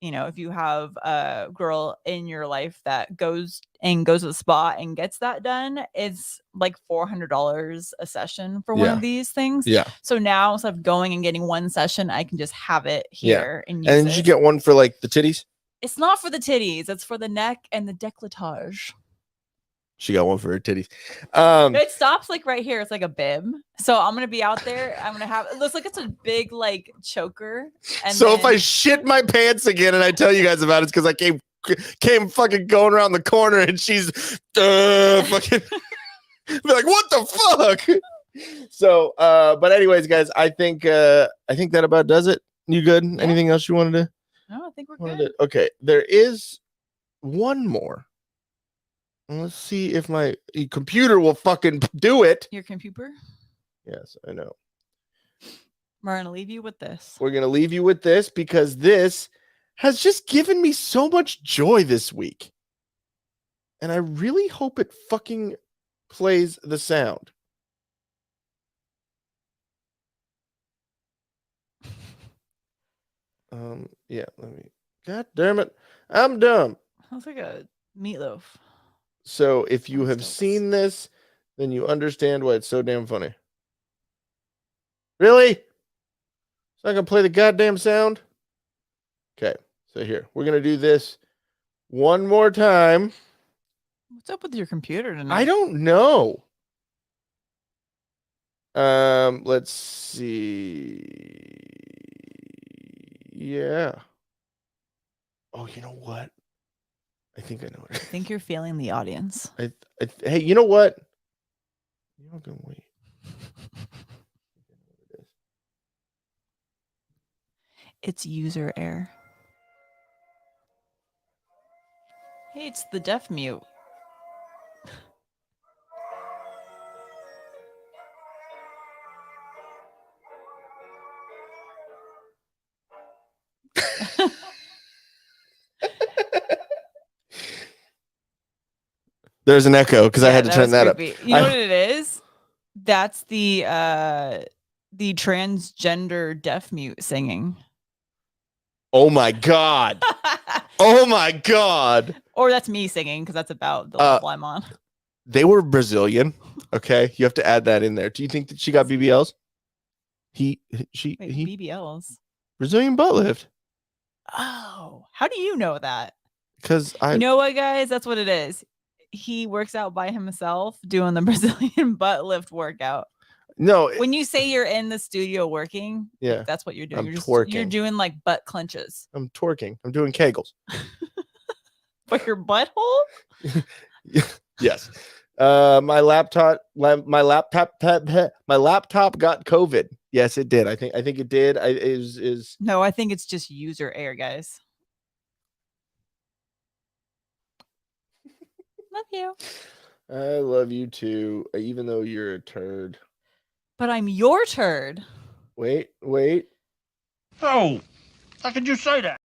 you have a girl in your life that goes to the spa and gets that done, it's like $400 a session for one of these things. Yeah. So now instead of going and getting one session, I can just have it here and use And it. did you get one for like the titties? It's not for the titties. It's for the neck and the décolletage. She got one for her titties. It stops like right here. It's like a bib. So I'm gonna be out there. I'm gonna have. It looks like it's a big like choker. And So then, if I shit my pants again and I tell you guys about it, it's because I came fucking going around the corner and she's fucking be like, what the fuck? So but anyways, guys, I think that about does it. You good? Yeah. Anything else you wanted to? No, I think we're good. Okay, there is one more. Let's see if my computer will fucking do it. Your computer. Yes, I know. We're gonna leave you with this. We're gonna leave you with this because this has just given me so much joy this week, and I really hope it fucking plays the sound. Yeah, let me. God damn it, I'm dumb. Sounds like a meatloaf. So if you have seen this, then you understand why it's so damn funny. Really? So I can play the goddamn sound? Okay, so here, we're going to do this one more time. What's up with your computer tonight? I don't know. Let's see. Yeah. Oh, you know what? I think I know it. I think you're feeling the audience. Hey, you know what? You can wait. It's user error. Hey, it's the deaf mute. There's an echo because I had to turn that up. You know what it is? That's the transgender deaf mute singing. Oh my god. Oh my God. Or that's me singing because that's about the level I'm on. They were Brazilian. Okay. You have to add that in there. Do you think that she got BBLs? BBLs. Brazilian butt lift. Oh, how do you know that? Because you know what, guys? That's what it is. He works out by himself doing the Brazilian butt lift workout. No. When you say you're in the studio working, yeah, that's what you're doing. You're doing like butt clenches. I'm twerking. I'm doing Kegels. For your butthole? Yes. My laptop got COVID. Yes, it did. I think it did. No, I think it's just user error, guys. Love you. I love you too, even though you're a turd. But I'm your turd. Wait. Oh, how could you say that?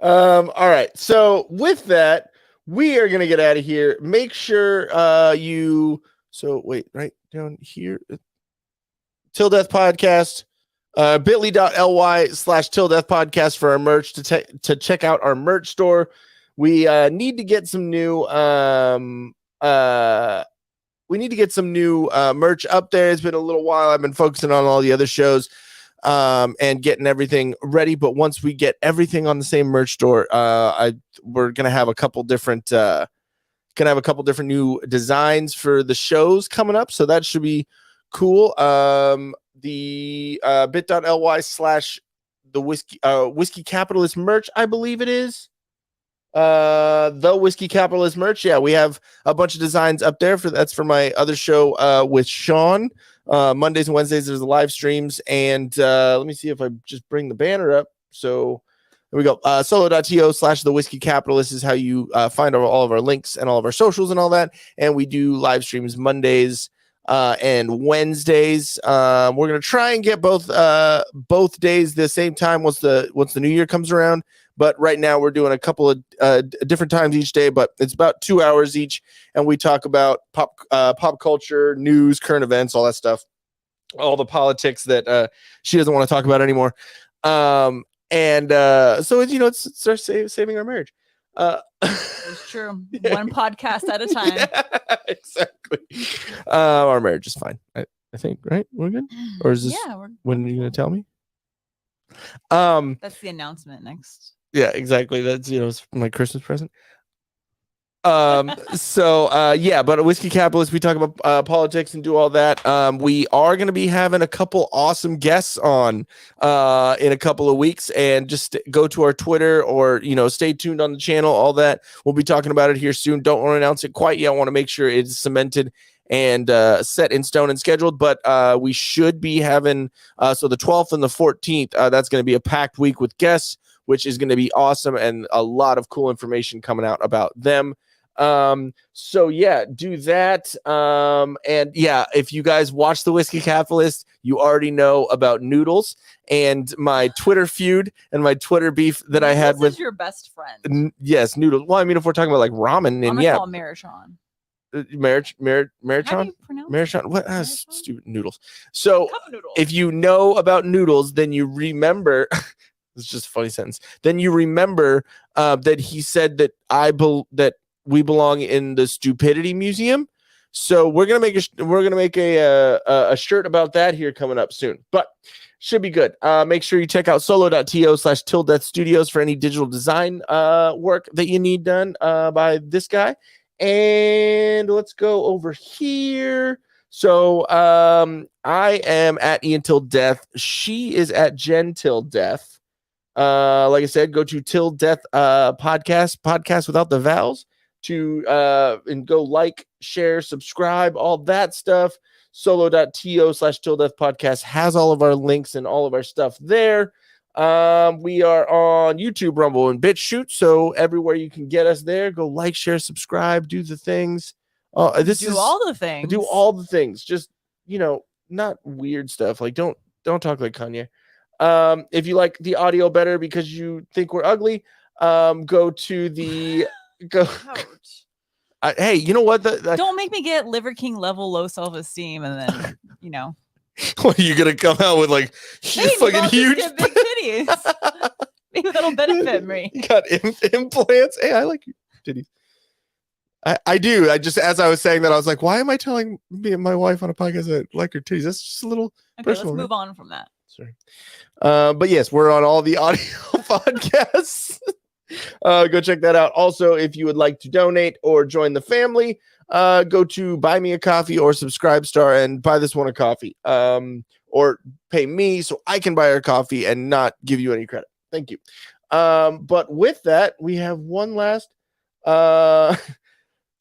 All right. So with that, we are gonna get out of here. Make sure right down here. Till Death Podcast. bit.ly/Till Death Podcast for our merch to check out our merch store. We need to get some new merch up there. It's been a little while. I've been focusing on all the other shows and getting everything ready. But once we get everything on the same merch store, we're gonna have a couple different new designs for the shows coming up. So that should be cool. The bit.ly/the whiskey capitalist merch, I believe it is. The Whiskey Capitalist merch. Yeah, we have a bunch of designs up there that's for my other show with Sean. Mondays and Wednesdays there's the live streams, and let me see if I just bring the banner up. So there we go. Solo.to/the Whiskey Capitalist is how you find all of our links and all of our socials and all that. And we do live streams Mondays and Wednesdays. We're gonna try and get both days the same time once the new year comes around. But right now we're doing a couple of different times each day, but it's about 2 hours each, and we talk about pop culture, news, current events, all that stuff, all the politics that she doesn't want to talk about anymore. So it's saving our marriage. It's true. One podcast at a time. Yeah, exactly. Our marriage is fine. I think, right? We're good. Or is this? Yeah. When are you gonna tell me? That's the announcement next. Yeah, exactly. That's it's my Christmas present. But a Whiskey Capitalist, we talk about politics and do all that. We are going to be having a couple awesome guests on in a couple of weeks, and just go to our Twitter or stay tuned on the channel. All that, we'll be talking about it here soon. Don't want to announce it quite yet. I want to make sure it's cemented and set in stone and scheduled, but we should be having so the 12th and the 14th, that's going to be a packed week with guests, which is going to be awesome, and a lot of cool information coming out about them. So yeah, do that. And yeah, if you guys watch the Whiskey Capitalist, you already know about Noodles and my Twitter feud and my Twitter beef that I had with your best friend. Yes, Noodles. Well, I mean, if we're talking about like ramen, and yeah, call Marichon. Marichon. What? Stupid Noodles. So if you know about Noodles, then you remember. It's just a funny sentence. Then you remember that he said that that we belong in the Stupidity Museum. So we're gonna make a shirt about that here coming up soon. But should be good. Make sure you check out solo.to/Till Death Studios for any digital design work that you need done by this guy. And let's go over here. So I am at Ian Till Death. She is at Jenn Till Death. Like I said, go to Till Death podcast without the vowels and go like, share, subscribe, all that stuff. Solo.to/Till Death Podcast has all of our links and all of our stuff there. We are on YouTube, Rumble, and BitChute, so everywhere you can get us there. Go like, share, subscribe, do the things. All the things. Do all the things. Just not weird stuff. Like don't talk like Kanye. If you like the audio better because you think we're ugly, go to the Ouch. Hey, you know what? Don't make me get Liver King level low self-esteem, and then What are you gonna come out with? Like, hey, fucking huge big titties. titties. Maybe that'll benefit me. You got implants. Hey, I like your titties. I do. I just, as I was saying that, I was like, why am I telling me and my wife on a podcast that I like her titties? That's just a little personal. Let's move on from that. Sorry. But yes, we're on all the audio podcasts. Go check that out. Also, if you would like to donate or join the family, go to Buy Me a Coffee or Subscribestar and buy this one a coffee. Or pay me so I can buy her coffee and not give you any credit. Thank you. But with that, we have one last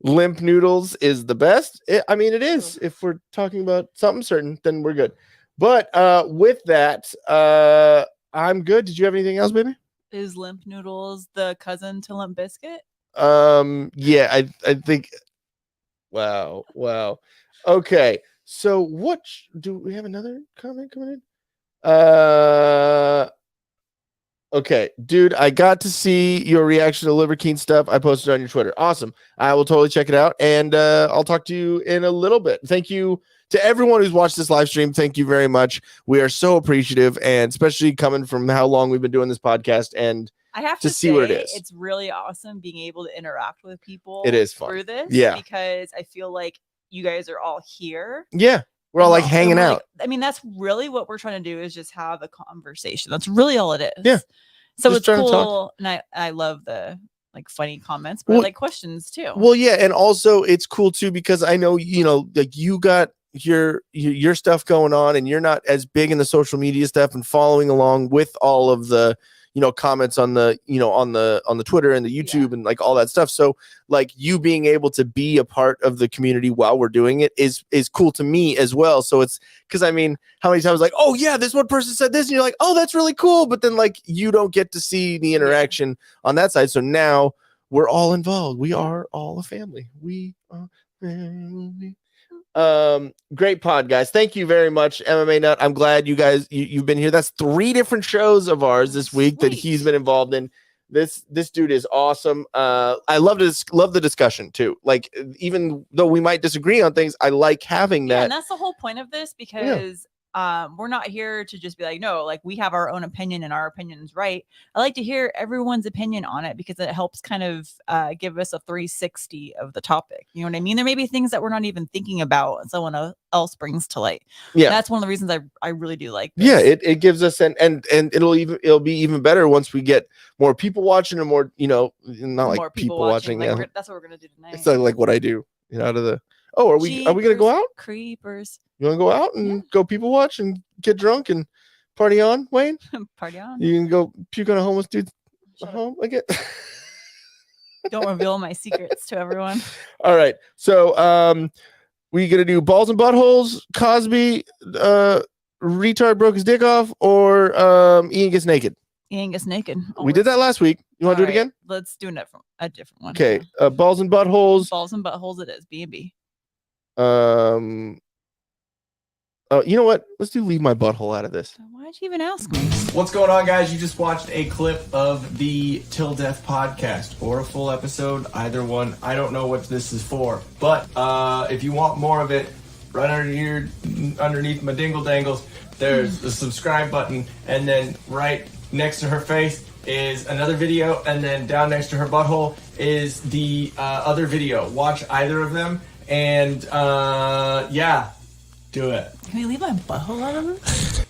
Limp Noodles is the best. I mean, it is. If we're talking about something certain, then we're good. But with that, I'm good. Did you have anything else, baby? Is Limp Noodles the cousin to Limp Bizkit? Yeah, I think. Wow. Okay. So what do we have another comment coming in? Okay, dude, I got to see your reaction to Liver King stuff I posted on your Twitter. Awesome. I will totally check it out, and I'll talk to you in a little bit. Thank you to everyone who's watched this live stream. Thank you very much. We are so appreciative, and especially coming from how long we've been doing this podcast, and I have to see what it is. It's really awesome being able to interact with people. It is fun through this, because I feel like you guys are all here. Yeah. We're all like hanging out. I mean, that's really what we're trying to do, is just have a conversation. That's really all it is. Yeah. So it's cool. And I love the like funny comments, but I like questions too. Well, yeah. And also it's cool too, because I know, like you got your stuff going on and you're not as big in the social media stuff and following along with all of the, comments on the, on the Twitter and the YouTube and like all that stuff. So like you being able to be a part of the community while we're doing it is cool to me as well. So it's because I mean, how many times like, oh yeah, this one person said this and you're like, oh, that's really cool. But then like, you don't get to see the interaction on that side. So now we're all involved. We are all a family. We are family. Great pod, guys. Thank you very much, MMA Nut. I'm glad you guys you've been here. That's 3 different shows of ours this week that he's been involved in. This dude is awesome. I love the discussion too. Like even though we might disagree on things, I like having that. And that's the whole point of this, because we're not here to just be like, no, like we have our own opinion and our opinion is right. I like to hear everyone's opinion on it, because it helps kind of give us a 360 of the topic. You know what I mean? There may be things that we're not even thinking about and someone else brings to light. Yeah. And that's one of the reasons I really do like this. Yeah, it gives us and it'll be even better once we get more people watching and more, not like more people watching. Like that's what we're gonna do tonight. It's like what I do, out of the are we gonna go out? Creepers. You want to go out and go people watch and get drunk and party on, Wayne? Party on. You can go puke on a homeless dude's home again. Don't reveal my secrets to everyone. All right. So we gonna do balls and buttholes, Cosby, retard broke his dick off, or Ian gets naked. Ian gets naked. We did that last week. You want to do it again? Let's do a different one. Okay. Balls and buttholes. Balls and buttholes it is. B&B. You know what? Let's do leave my butthole out of this. Why'd you even ask me? What's going on, guys? You just watched a clip of the Till Death podcast, or a full episode, either one. I don't know what this is for, but if you want more of it, right underneath my dingle dangles, there's the subscribe button, and then right next to her face is another video, and then down next to her butthole is the other video. Watch either of them, and yeah, do it. Can we leave my butthole out of this?